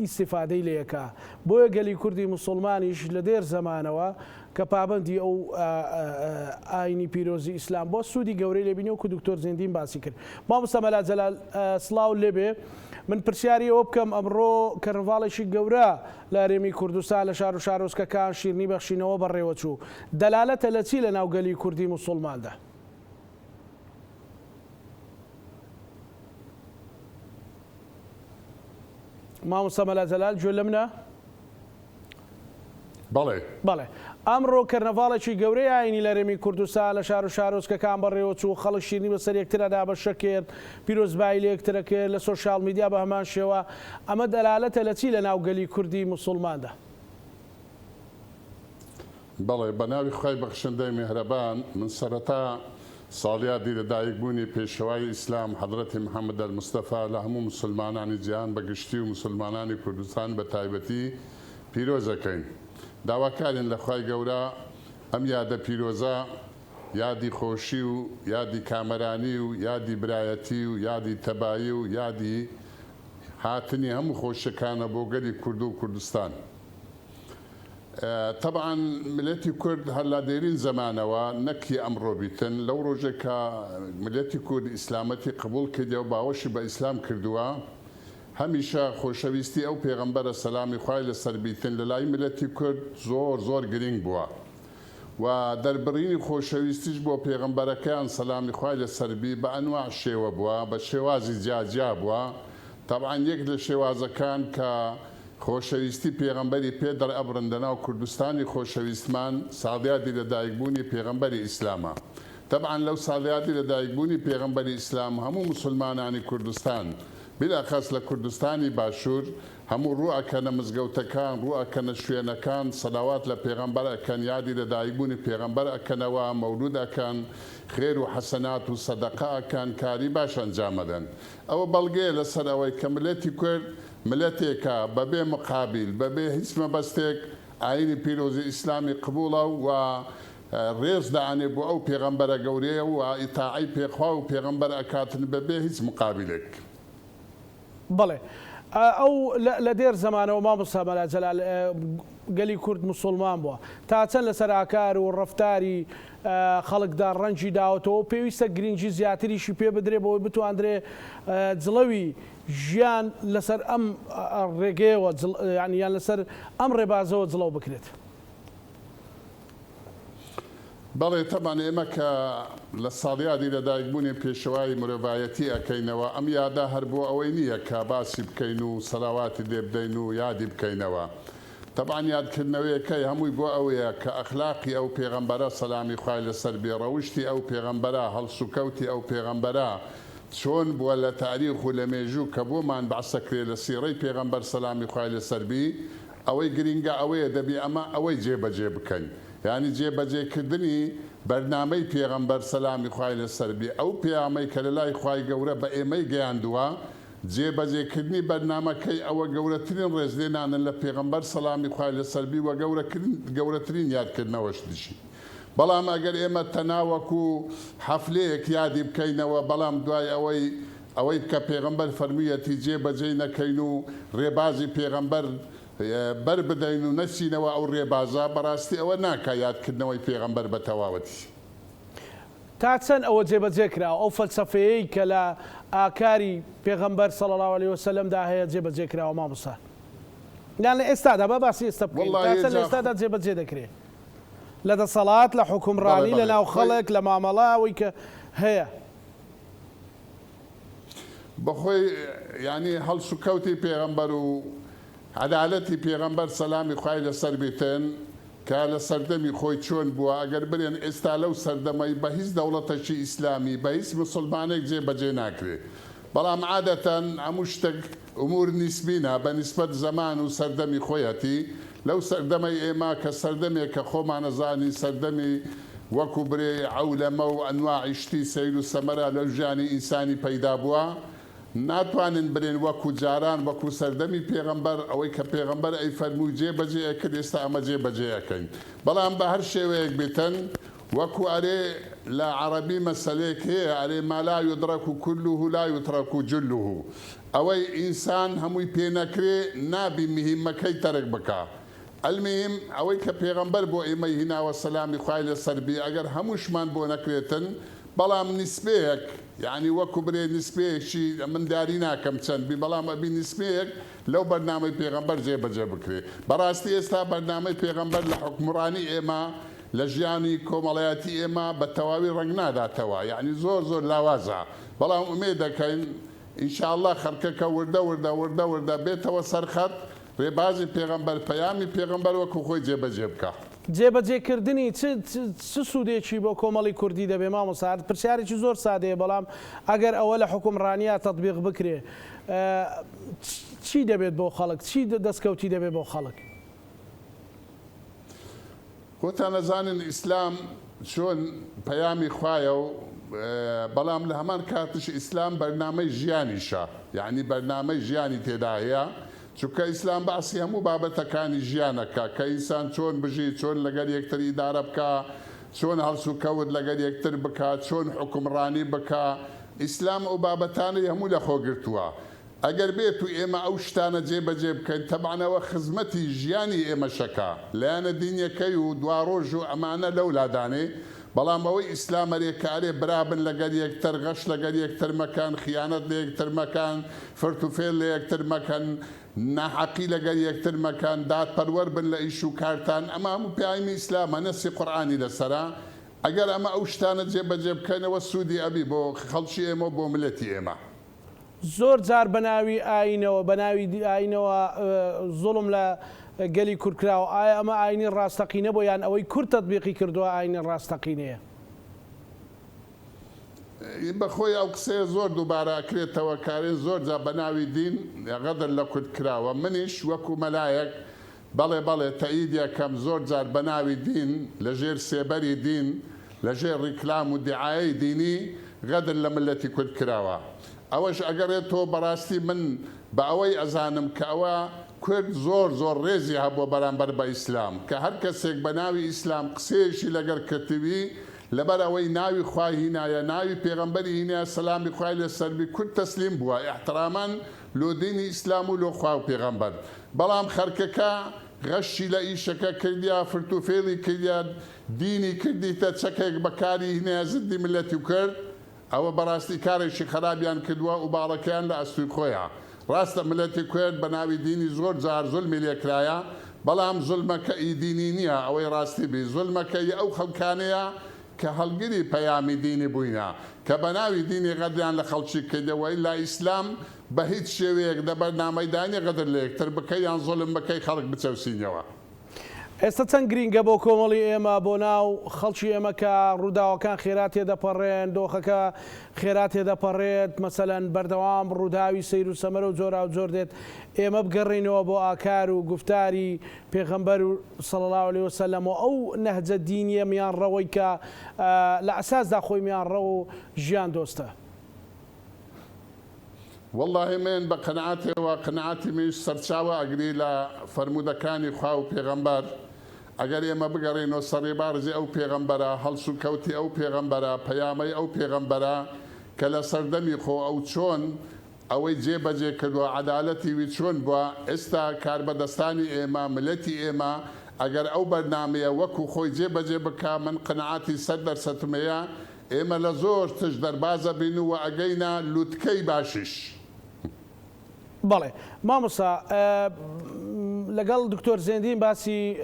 S1: ئیسیفادەی لەیەکە بۆیە گەلی کوردی موسڵمانیش لە دێر زەمانەوە کە پابندی ئەو ئاینی پیرۆزی ئیسلام بۆ سوودی گەورەی لێبینی وەکو دکتۆر زێندین باسی کرد. مامۆستا مەلا جەلال سڵاو لێبێ من پرسیاری ئەوە بکەم ئەمڕۆ کەرنڤاڵێکی گەورە لە هەرێمی کوردستان لە شار و شارۆچکەکان شیرنی بەخشینەوە بەڕێوەچوو دەلالەتە لە چی لە ناو گەلی کوردی موسڵماندا؟ مامۆستا مەلا جەلال گوێ لە منە؟ بەڵێ ئەمڕۆ کەرنەڤاڵێکی گەورەی ئاینی لە هەرێمی کوردستان لە شار و شارۆچکەکان بەڕێوەچوو خەڵک شیرنی بەسەر یەکترەدا بەشە کرد پیرۆزبایی لە یەکترە کرد لە سۆشیال میدیا بە هەمان شێوە ئەمە دەلالەتە لە چی لە ناو گەلی کوردی موسڵماندا؟
S3: بەڵێ بە ناوی خوای بەخشندەی میهرەبان من سەرەتا ساڵیادی لە دایکبوونی پێشەوای ئیسلام حەضرەتی محەممەد ئەلموستەفا لە هەموو مسلمانانی جیهان بەگشتی و مسلمانانی کوردستان بە تایبەتی پیرۆزەکەین. داواکارین لە خوای گەورە ئەم یادە پیرۆزە یادی خۆشی و یادی کامەرانی و یادی برایەتی و یادی تەبایی و یادی هاتنی هەموو خۆشەکانە بۆ گەلی کورد و کوردستان. طبعا ملەتی کورد هەر لە دێرین زەمانەوە نەکی ئەمڕۆ بیتن لەو ڕۆژێکە ملەتی کورد ئیسلامەتی قبول کردی و باوەشی بە ئیسلام کردووە هەمیشە خۆشەویستی ئەو پێغەمبەرە سەلامی خوای لەسەر بیتن لە لای ملەتی کورد زۆر گرنگ بووە و دەربڕینی خۆشەویستیش بۆ پێغەمبەرەکان سەلامی خوای لەسەربی بە ئەنواع شێوە بووە بە شێوازی جیاجیا بووە. طبعا یەک لە شێوازەکان کە خۆشەویستی پێغەمبەری پێ دەرئەبڕندە ناو کوردستانی خۆشەویستمان ساڵیادی لە دایکبوونی پێغەمبەری ئیسلامە. طبعا لەو ساڵیادی لە دایکبوونی پێغەمبەری ئیسلام هەموو مسلمانانی کوردستان بلاخەس لە کوردستانی باشوور هەموو ڕوئەکەنە مزگەوتەکان ڕوئەکەنە شوێنەکان سەلاوات لە پێغەمبەر ئەکەن یادی لە دایکبوونی پێغەمبەر ئەکەنەوە مەولود ئەکەن خێر و حەسەنات و سەدەقە ئەکەن کاری باش ئەنجامەدەن. ئەوە بەڵگەیە لەسەر ئەوەی کە ملەتی کورد ملەتێکە بەبێ مقابل بەبێ هیچ مەبەستێک ئاینی پیرۆزی ئیسلامی قبوڵە و ڕێز دەعانێ بۆ ئەو پێغەمبەرە گەورەیە و ئیتاعی پێخوا و پێغەمبەر ئەکاتن بەبێ هیچ مقابلێک.
S1: بەڵێ ئەو لە دێر زەمانەوە مامۆستا مەلا جەلال گەلی کورد موسڵمان بووە تا چەند لە سەراکار و ڕەفتاری خەڵکدا ڕەنجی داوەتەوە پێویستە گرنگی زیاتریشی پێ بدرێ بەوەی بتواندرێ جڵەوی ژیان لەسەر ئەم ڕێگەیەوە یان لەسەر ئەم ڕێبازەوە جڵەو بکرێت.
S3: بەڵێ تەمان ئێمە کە لە ساڵیادی لەدایکبوونی پێشەوای مرۆڤایەتی ئەەکەینەوە ئەم یادا هەر بۆ ئەوەی نییە کە باسی بکەین و سەلاواتی لێ بدەین و یادی بکەینەوە. تەبان یادکردنەوەیەکەی هەمووی بۆ ئەوەیە کە ئەخلاقی ئەو پێغەمبەرە سەلامی خوای لەسەر بێ، ڕەوشتی ئەو پێغەمبەرە، هەڵسوکەوتی ئەو پێغەمبەرە چۆن بووە لە تاریخ و لە مێژوو کە بۆمان بەعسەکرێ لە سیڕەی پێغەمبەر سەلامی خوای لەسەر بی، ئەوەی گرینگە ئەوەیە دەبی ئەمە ئەوەی جێبەجێ بکەین. یعنی جێبەجێکردنی بەرنامەی پێغەمبەر سەلامی خوای لەسەر بی، ئەو پێامەی کە لە لای خوای گەورە بە ئێمەی گەیاندووە، جێبەجێکردنی بەرنامەکەی ئەوە گەورەترین ڕێزلێنانن لە پێغەمبەر سەلامی خوای لەسەر بی وە گەورەترین یادکردنەوەش دشی. بەڵام ئەگەر ئێمە تەناوەکو حەفلەیەک یادی بکەینەوە، بەڵام دوای ئەوەی کە پێغەمبەر فەرموویەتی جێبەجێ نەکەین و ڕێبازی پێغەمبەر بەر بدەین و نەچینەوە ئەو ڕێبازە، بەڕاستی ئەوە ناکە یادکردنەوەی پێغەمبەر بە تەواوەتی.
S1: تا چەند ئەوە جێبەجێ کراوە ئەو فەلسەفەیەی کە لە ئاکاری پێغەمبەر صلی الله علیه وسلمدا هەیە جێبەجێ کراوە مامۆستا؟ یان لە ئێستادا بە باسی ئێستا بکەین، تا چەند لە ئێستادا جێبەجێ دەکرێت لە دەسەڵات، لە حکومڕانی، لە ناو خەڵک، لە مامەڵاوی کە هەیە؟
S3: بەخۆی ینی هەڵسوکەوتی پێغەمبەر و عەدالەتی پێغەمبەر سەلامی خوای لەسەر بێتن کە لە سەردەمی خۆی چۆن بووە، ئەگەر برێن ئێستا لەو سەردەمەی بە هیچ دەوڵەتێکی ئیسلامی بە هیچ مسلمانێک جێبەجێ ناکرێت. بەڵام عادەتەن هەموو شتێک ئومور نیسبینە بە نیسبەت زەمان و سەردەمی خۆیەتی. لەو سەردەمەی ئێمە کە سەردەمێکە خۆمانەزانی سەردەمی وەکو برێ عەولەمە و ئەنواعی شتی سەیر و سەمەرە لەو ژیانی ئینسانی پەیدا بووە، ناتوانن برێن وەکو جاران وەکو سەردەمی پێغەمبەر ئەوەی کە پێغەمبەر ئەی فەرمووی جێبەجێ ئەکرد، ئێستا ئەمە جێبەجێ ئەەکەین. بەڵام بە هەر شێوەیەک بێتن وەکو ئەرێ لە عەرەبی مەسەلەیەک هەیە، ئەرێ ما لا یودرەک کولوه لا یترەک جلوه، ئەوەی ئینسان هەمووی پێ نەکرێ نابی مهمەکەی تەرک بکە. المهم ئەوەی کە پێغەمبەر بۆ ئێمەی هیناوە سەلامی خوای لەسەر بی، ئەگەر هەمووشمان بۆ نەکرێتن، بەڵام نیسبەیەک یعنی وەکو برێ نیسبەیەکی من داری ناکەم چەند بی، بەڵام ئەبی نیسبەیەک لەو بەرنامەی پێغەمبەر جێبەجێ بکرێ. بەڕاستی ئێستا بەرنامەی پێغەمبەر لە حکومڕانی ئێمە لە ژیانی کۆمەڵایەتی ئێمە بە تەواوی ڕنگ ناداتەوە، یعنی زۆر لاوازە. بەڵام ئومێد دەکەین ئینشاءالله خەڵکەکە وردە بێتەوە سەرخەت، ڕێبازی پێغەمبەر پەیامی پێغەمبەر وەکو خۆی جێبەجێ بکە.
S1: جێبەجێکردنی چ سوودێکی بۆ کۆمەڵی کوردی دەبێ مامۆستا؟ پرسیارێکی زۆر سادەیە، بەڵام ئەگەر ئەوە لە حکومڕانیە تەطبیق بکرێ چی دەبێت بۆ خەڵک؟ چی دەستکەوتی دەبێت بۆ خەڵک؟
S3: خۆتان نەزانن ئیسلام چۆن پەیامی خوایە و بەڵام لە هەمان کاتش ئیسلام بەرنامەی ژیانیشە، یعنی بەرنامەی ژیانی تێدا هەیە، چونکە ئیسلام باسی هەموو بابەتەکانی ژیانەکە کە ئینسان چۆن بژی، چۆن لەگەر یەکتر ئیدارە بکە، چۆن هەڵسوکەوت لەگەر یەکتر بکە، چۆن حکومڕانی بکە. ئیسلام ئەو بابەتانەی هەموو لە خۆگرتووە. ئەگەر بێت و ئێمە ئەو شتانە جێبەجێ بکەین، تەبعەنەوە خزمەتی ژیانی ئێمەشەکە لایەنە دینیەکەی و دواڕۆژ و ئەمانە لەو لادانێ. بەڵام ئەوەی ئیسلامەرێکارێ برابن لەگەر یەکتر، غەش لەگەر یەکتر مەکەن، خیانەت لە یەکتر مەکەن، فرتوفێل لە یەکتر مەکەن، ناحەقی لەگەر یەکتر مەکەن، دادپەروەر بن لە ئیش و کارتان، ئەمە هەموو پێیامی ئیسلامە، نەسی قورئانی لەسەرە. ئەگەر ئەمە ئەو شتانە جێبەجێ بکەنەوە سوودی ئەبی بۆ خەڵکی ئێمە بۆ ملەتی ئێمە.
S1: زۆر جار بەناوی ئاینەوە ئاینەوە زوڵم لە گەلی کورتکراوە، ئایا ئەمە ئاینی ڕاستەقینە بۆ یان ئەوەی کورت تەطبیقی کردووە ئاینی ڕاستەقینەیە؟
S3: بەخۆی ئەو قسەیە زۆر دووبارە ئەکرێتەوە کارێن زۆر جا بەناوی دین غەدر لە کورت کراوە. منیش وەکو مەلایەک بەڵێ تەئید یەکەم زۆر جار بەناوی دین لەژێر سێبەری دین، لەژێر ڕیکلام و دیعایەی دینی غەدر لە ملەتی کورت کراوە. ئەوەش ئەگەڕێتەوە بەڕاستی من بە ئەوەی ئەزانم کە ئەوە کورد زۆر ڕێزی هەبووە بەرامبەر بە ئیسلام، کە هەر کەسێک بە ناوی ئیسلام قسەیەشی لەگەر کردوی لەبەر ئەوەی ناوی خوای هینایە، ناوی پێغەمبەری هینایە سەلامی خوای لەسەر بی، کورد تەسلیم بووە احترامان لۆ دینی ئیسلام و لۆ خوا و پێغەمبەر. بەڵام خەرکەکە غەشی لە ئیشەکە کردیا، فرتوفێڵی کردیا، دینی کردیتە چەکێک بەکاری هینایە زدی ملەتی و کرد، ئەوە بەڕاستی کارێکی خراپیان کردووە و باڵەکەیان لە ئەستوی خۆیان. ڕاستە ملەتی کورد بە ناوی دینی زۆر جار زوڵمی لێکرایە، بەڵام زولمەکە ئیدینی نییە ئەوەی ڕاستی بی زولمەکەی ئەو خەڵکانەیە کە هەڵگیری پەیامی دینی بووینە کە بە ناوی دینی غەدریان لە خەڵکی کردەوەی لا ئیسلام بە هیچ شێوەیەک لە بەرنامەیدانی غەدر لە یەکتر بکەی یان زۆلم بکەی خەڵک بچەوسینەوە.
S1: ئێستا چەند گرینگە بۆ کۆمەڵی ئێمە بۆ ناو خەڵکی ئێمە کە ڕووداوەکان خێرات تێدەپەڕێن دۆخەکە خێرات تێدەپەڕێت مەسەلەن بەردەوام ڕووداوی سەیر و سەمەرە و جۆرا و جۆر دێت ئێمە بگەڕینەوە بۆ ئاکار و گفتاری پێغەمبەر و صلی الله علیه وسلم و ئەو نەهجە دینیە میان ڕەوەی کە لە ئەساسدا خۆی میان ڕەو و ژیان دۆستە.
S3: والله من بە قەنەعاتەوە قەنەعاتی منیش سەرچاوە ئەگری لە فەرمودەکانی خوا و پێغەمبەر ئەگەر ئێمە بگەڕێنەوە سەڕێبارزی ئەو پێغەمبەرە هەڵس و کەوتی ئەو پێغەمبەرە پەیامەی ئەو پێغەمبەرە کە لە سەردەمی خۆ ئەو چۆن ئەوەی جێبەجێ کردووە عەدالەتی وی چۆن بووە ئێستا کاربەدەستانی ئێمە ملەتی ئێمە ئەگەر ئەو بەرنامەیە وەکو خۆی جێبەجێ بکا من قەنەعاتی 100% ئێمە لە زۆر تش دەربازە بین و ئەگەینە لووتکەی باشیش.
S1: بەڵێ مامۆستا لەگەڵ دکتۆر زێندین باسی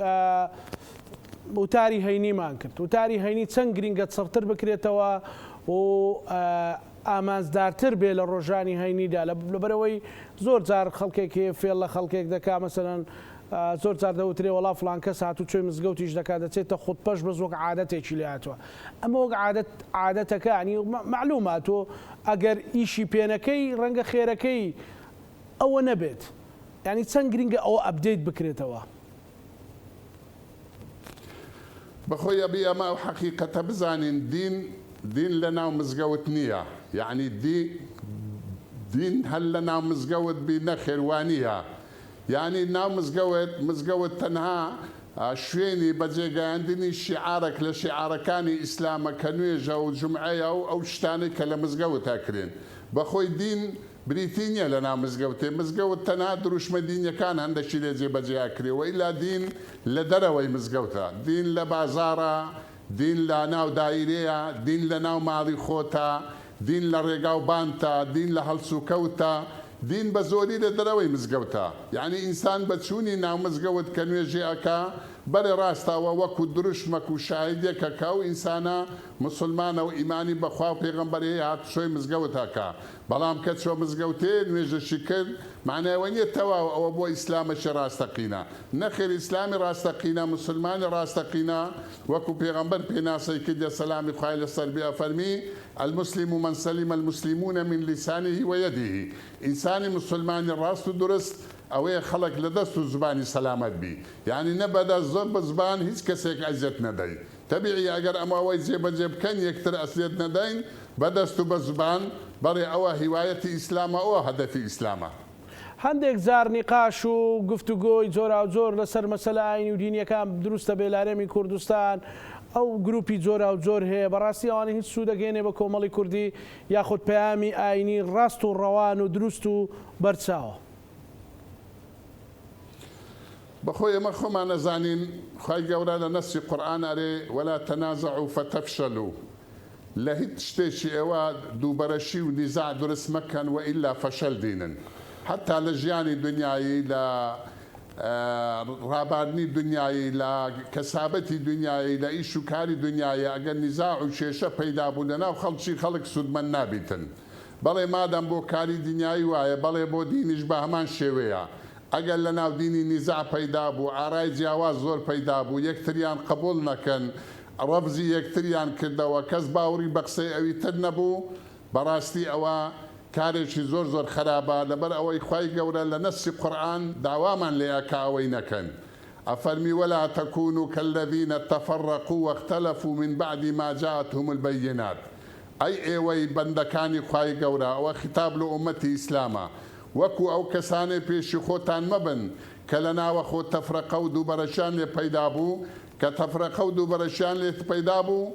S1: وتاری هەینیمان کرد وتاری هەینی چەند گرینگە سەرتر بکرێتەوە و ئامانزدارتر بێ لە ڕۆژانی هەینیدا لەبەرەوەی زۆر جار خەڵکێکی فێڵ لە خەڵکێک دەکا مەسەلەن زۆر جار دەوترێ وەڵا فڵان کەس هاتوو چۆی مزگەوتیش دەکات دەچێتە خوتبەش بەس وەک عادەتێکی لێ هاتووە ئەمە وەک عادەتەکانی معلومە تۆ ئەگەر ئیشی پێنەکەی ڕەنگە خێرەکەی ئەوە نەبێت ینی چەند گرینگە ئەوە ئەپدەیت بکرێتەوە.
S3: بەخۆی ئەبی ئەمە ئەو حەقیقەتە بزانین دین لە ناو مزگەوت نییە یعنی دین هەل لە ناو مزگەوت بی نەخێوانیە یعنی ناو مزگەوت تەنها شوێنی بەجێگەیاندنی شیعارێک لە شیعارەکانی ئیسلامە کە نوێژە و جومعەیە و ئەو شتانەی کە لە مزگەوت هەکرێن بەخۆی دین بریتی نییە لە ناو مزگەوتێ مزگەوت تەنها دروشمە دینیەکان هەندێکی لێ جێبەجێکرێەوە ئیلا دین لە دەرەوەی مزگەوتە دین لە بازارە دین لە ناو دایرەیە دین لە ناو ماڵی خۆتە دین لە ڕێگا و بانتە دین لە هەڵس و کەوتە دین بە زۆری لە دەرەوەی مزگەوتە یعنی ئینسان بە چوونی ناو مزگەوت کە نوێژێ ئەکا بەرێ ڕاستەوە وەکو دروشمەک و شاهیدێکە کە ئەو ئینسانە مسلمانە و ئیمانی بەخوا و پێغەمبەری هات شۆی مزگەوت هەکا بەڵام کە چۆ مزگەوتێ نوێژەشی کرد معناوە نیە تەواو ئەوە بۆ ئیسلامەشی ڕاستەقینە نەخێر ئیسلامی ڕاستەقینە مسلمانی ڕاستەقینە وەکو پێغەمبەر پێناسەی کردە سەلامی خوای لەسەر بێ فەرمی المسلم من سلم المسلمون من لسانه ويده ئینسانی مسلمانی ڕاست و درست ئەوەیە خەڵک لە دەست و زبانی سەلامەت بی یعنی نەبەدە زۆر بە زبان هیچ کەسێک ئەزیەت نەدەی تەبیعی ئەگەر ئەمەوەی جێبەجێ بکەن یەکتر ئەسلێت نەدەین بەدەست و بە زبان بەڕێ ئەوە هیوایەتی ئیسلامە ئەوە هەدەفی ئیسلامە.
S1: هەندێک زار نیقاش و گفتوگۆی جۆرا و جۆر لەسەر مەسەلە ئاینی و دینیەکان دروستە بێ لارێمی کوردستان ئەو گروپی جۆرا و جۆر هەیە بەڕاستی ئەوانە هیچ سوودەگەێنێ بە کۆمەڵی کوردی یاخود پەیامی ئاینی ڕاست و ڕەوان و دروست و بەرچاوە.
S3: بەخۆی ئەمە خۆمان نەزانین خوای گەورە لە نەسی قورئان ئەرێ وەلا تەنازەعوا فتەفشەلوا لە هیچ شتێکی ئێوە دووبەرەشی و نیزاع دروست مەکەن و ئیلا فەشەل دینن حتا لە ژیانی دنیایی لە ڕاباردنی دنیایی لە کەسابەتی دنیایی لە ئیش و کاری دنیای ئەگەر نیزاع و کێشە پەیدا بوو لەناو خەڵکی خەڵک سوودمەند نابیتن بەڵێ مادەم بۆ کاری دنیایی وایە بەڵێ بۆ دینیش بە هەمان شێوەیە ئەگەر لە ناو دینی نیزاع پەیدا بوو ئارای جیاواز زۆر پەیدا بوو یەکتریان قبول نەکەن ڕەبزی یەکتریان کردەوە کەس باوەڕی بە قسەی ئەوی تر نەبوو بەڕاستی ئەوە کارێکی زۆر زۆر خراپە لەبەر ئەوەی خوای گەورە لە نەسی قورئان داوامان لێیەکە ئەوەی نەکەن ئەفەرمی وەلا تەکونوا کالذین تەفەڕەقوا واختەلەفوا من بعد ما جاءتهم البەیینات ئەی ئێوەی بەندەکانی خوای گەورە ئەوە خیتاب لە ئومەتی ئیسلامە وەکو ئەو کەسانەی پێشی خۆتان مەبن کە لە ناوە خۆ تەفرەقە و دووبەرەشیان لێ پەیدا بوو کە تەفرەقە و دووبەرەشیان لێ پەیدا بوو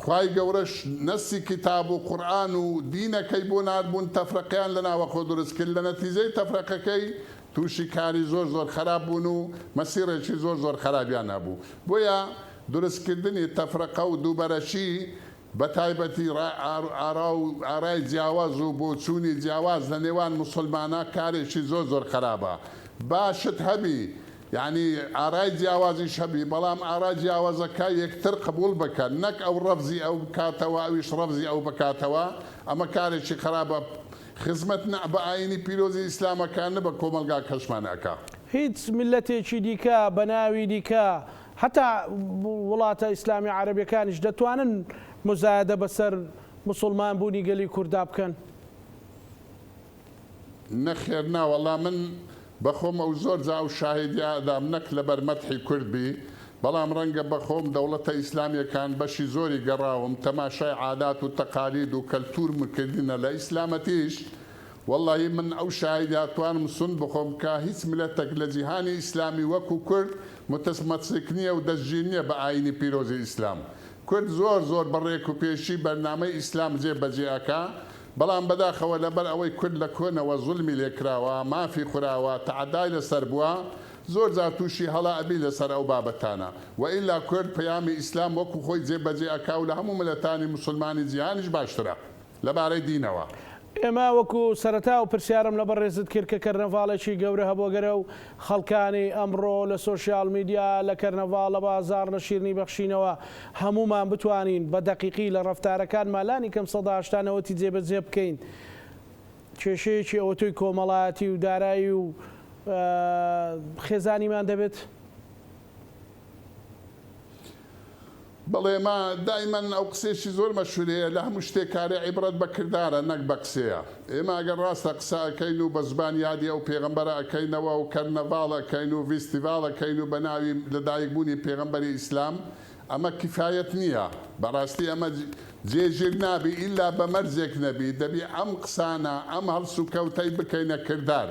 S3: خوای گەورەش نەسی کتاب و قورئان و دینەکەی بۆ نادبوون تەفرەقەیان لە ناوە خۆ دروست کرد لە نەتیجەی تەفرەقەکەی تووشی کاری زۆر زۆر خراپ بوون و مەسیرێکی زۆر زۆر خراپیان هەبوو بۆیە دروستکردنی تەفرەقە و دووبەرەشی بە تایبەتی ئارای جیاواز و بۆ چوونی جیاواز لە نێوان مسلمانە کارێکی زۆر زۆر خراپە باشت هەبی يعني ئارای جیاوازی شەبی بەڵام ئارای جیاوازەکە یەکتر قبول بکەن نەک ئەو ڕەفزی ئەو بکاتەوە ئەویش ڕەفزی ئەو بکاتەوە ئەمە کارێکی خراپە خزمەت بە ئاینی پیرۆزی ئیسلامەکان نە بە کۆمەلگا کەشمانەکە
S1: هیچ ملەتێکی دیکە بە ناوی دیکە حتا وڵاتە ئیسلامی عەرەبیەکانیش دەتوانن مزایدە بەسەر مسلمان بوونی گەلی کووردا بکەن
S3: نەخێر ناوەڵام من بەخۆم ئەو زۆر جا و شاهدیادام نەک لەبەر مەدحی کوردبی بەڵام ڕەنگە بەخۆم دەوڵەتە ئیسلامیەکان بەشی زۆری گەڕاوم تەماشای عادات و تەقالید و کەلتور مکردینە لە ئیسلامەتیش والله من ئەو شاهدیاتوانم سون بخۆم کە هیچ ملەتێک لە جیهانی ئیسلامی وەکو کورد متەسمەتسک نییە و دەستگیر نییە بە ئاینی پیرۆزی ئیسلام کورد زۆر بەڕێک و پێشی بەرنامەی ئیسلام جێبەجێەکە بەڵام بەداخەوە لەبەر ئەوەی کورد لە کۆنەوە زولمی لێکراوە مافی خوراوە تەعادای لەسەر بووە زۆر جار تووشی هەڵا ئەبی لەسەر ئەو بابەتانە و ئیلا کورد پەیامی ئیسلام وەکو خۆی جێبەجێ ئەکا و لە هەموو ملەتانی مسلمانی جیهانیش باشترە لەبارەی دینەوە
S1: ئێمە وەکو سەرەتا و پرسیارم لەبەر ڕێزت کرد کە کەرنەڤاڵێکی گەورە هەبوو گەرە و خەڵکانی ئەمڕۆ لە سۆشیال میدیا لە کەرنەڤاڵ لە بازار لە شیرنی بەخشینەوە هەمومان بتوانین بە دەقیقی لە ڕەفتارەکان مالانی کەم سەداشتانەوەتی جێبەجێ بکەین کێشەیەکی ئەوەتوی کۆمەڵایەتی و دارایی و خێزانیمان دەبێت
S3: بەڵێ ما دایمەن ئەو قسێکی زۆر مەشهورەیە لە هەموو شتێک کارێ عیبرەت بە کردارە نەک بە قسەیە ئێمە ئەگەر ڕاستە قسە ئەکەین و بە زبان یادی ئەو پێغەمبەرە ئەکەینەوە و کەرنەڤاڵ ئەکەین و ڤیستیڤاڵ ئەکەین و بە ناوی لەدایکبوونی پێغەمبەری ئیسلام ئەمە کفایەت نییە بەڕاستی ئەمە جێژیر نابی ئیلا بە مەرجێک نەبی دەبی ئەم قسانە ئەم هەڵس و کەوتەی بکەینە کردار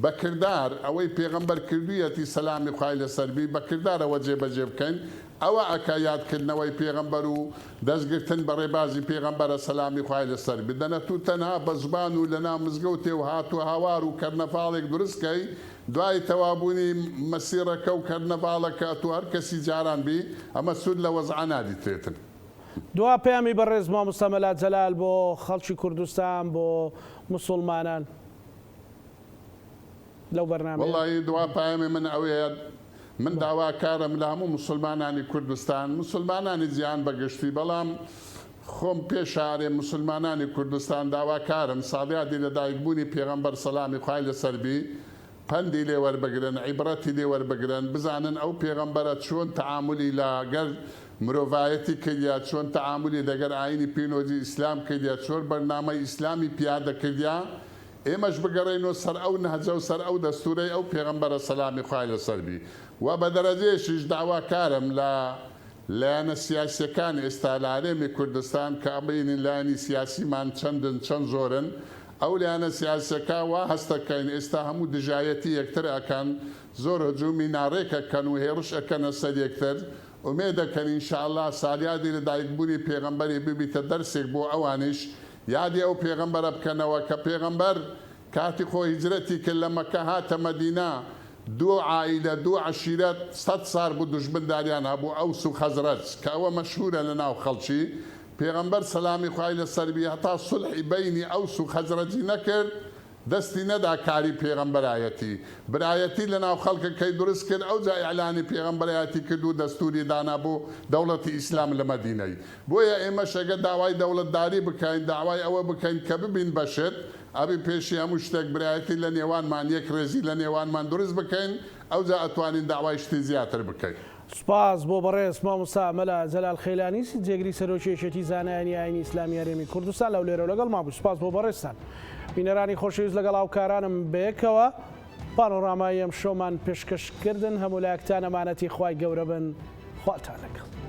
S3: بە کردار ئەوەی پێغەمبەر کردوویەتی سەلامی خوای لەسەربی بە کردارەوە جێبەجێ بکەین ئەوە ئەکا یادکردنەوەی پێغەمبەر و دەستگرتن بە ڕێبازی پێغەمبەرە سەلامی خوای لەسەر بی دەنەتوو تەنها بە زبان و لەناو مزگەوتێ و هاتووە هاوار و کەرنەڤاڵێک دروستکەی دوای تەوابوونی مەسیرەکە و کەرنەڤاڵەکە تو هەر کەسی جاران بی ئەمە سود لە وەزعە نادیتێتن
S1: دوا پەیامی بەڕێز مامۆستا مەلا جەلال بۆ خەڵکی کوردستان بۆ مسلمانان لەو بەرنامە
S3: وەڵی دوا پەیامی من ئەوەیە من داواکارم لە هەموو مسلمانانی کوردستان مسلمانانی جیهان بەگشتی بەڵام خۆم پێشارێ مسلمانانی کوردستان داواکارم ساڵیادی لە دایکبوونی پێغەمبەر سەلامی خوای لەسەربی پەندی لێ وەربگرن عیبرەتی لێ وەربگرن بزانن ئەو پێغەمبەرە چۆن تەعاملی لەگەر مرۆڤایەتی کردیا چۆن تەعاملی لەگەر ئاینی پیرۆزی ئیسلام کردیا چۆن بەرنامەی ئیسلامی پیادە کردیا ئێمەش بگەڕێنەوە سەر ئەو نەهجە و سەر ئەو دەستورەی ئەو پێغەمبەرە سەلامی خوای لەسەربی و بە دەرەجەیەشیش داواکارم لە لایەنە سیاسیەکان ئێستا لە هەرێمی کوردستان کە ئەبینین لایەنی سیاسیمان چەند زۆرن ئەو لایەنە سیاسیەکە وا هەستەکەین ئێستا هەموو دژایەتی یەکتر ئەکەن زۆر هەجومی ناڕێکەکەن و هێڕش ئەکەنە سەر یەکتر ئومێدەکەن ئینشاءالله سالیادی لە دایکبوونی پێغەمبەری ببیتە دەرسێک بۆ ئەوانیش یادی ئەو پێغەمبەرە بکەنەوە کە پێغەمبەر کاتی خۆی هیجرەتی کرد لە مەکە هاتە مەدینە دوو عائیلە دوو عەشیرەت 100 ساڵ بوو دوژمنداریان هەبوو ئەوس و خەزرەج کە ئەوە مەشهورە لە ناو خەڵکی پێغەمبەر سەلامی خوای لەسەربی هەتا سولحی بەینی ئەوس و خەزرەجی نەکرد دەستی نەدا کاری پێغەمبەرایەتی برایەتی لە ناو خەڵکەکەی دروست کرد ئەو جا ئیعلانی پێغەمبەرایەتی کرد و دەستوری دانا بۆ دەوڵەتی ئیسلام لە مەدینەی بۆیە ئێمە شەگە داوای دەوڵەتداری بکەین داوای ئەوە بکەین کە ببین بەشت ئەبی پێشی هەموو شتێک برایەتی لە نێوانمان یەک ڕێزی لە نێوانمان دروست بکەین ئەو جا ئەتوانین داوای شتی زیاتر بکەین
S1: سپاس بۆ بەڕێز مامۆستا مەلا جەلال خەیلانی جێگری سەرۆکێشێتی زانایانی ئاینی ئیسلامی هەرێمی کوردستان لەو لێرە لەگەڵ مابوو سپاس بۆ بەڕێزتان بینەرانی خۆشەویست لەگەڵ هاوکارانم بەیەکەوە پانۆڕامای ئەم شۆمان پێشکەشکردن هەموو لایەکتان ئەمانەتی خوای گەورە بن خواتان لەگەڵ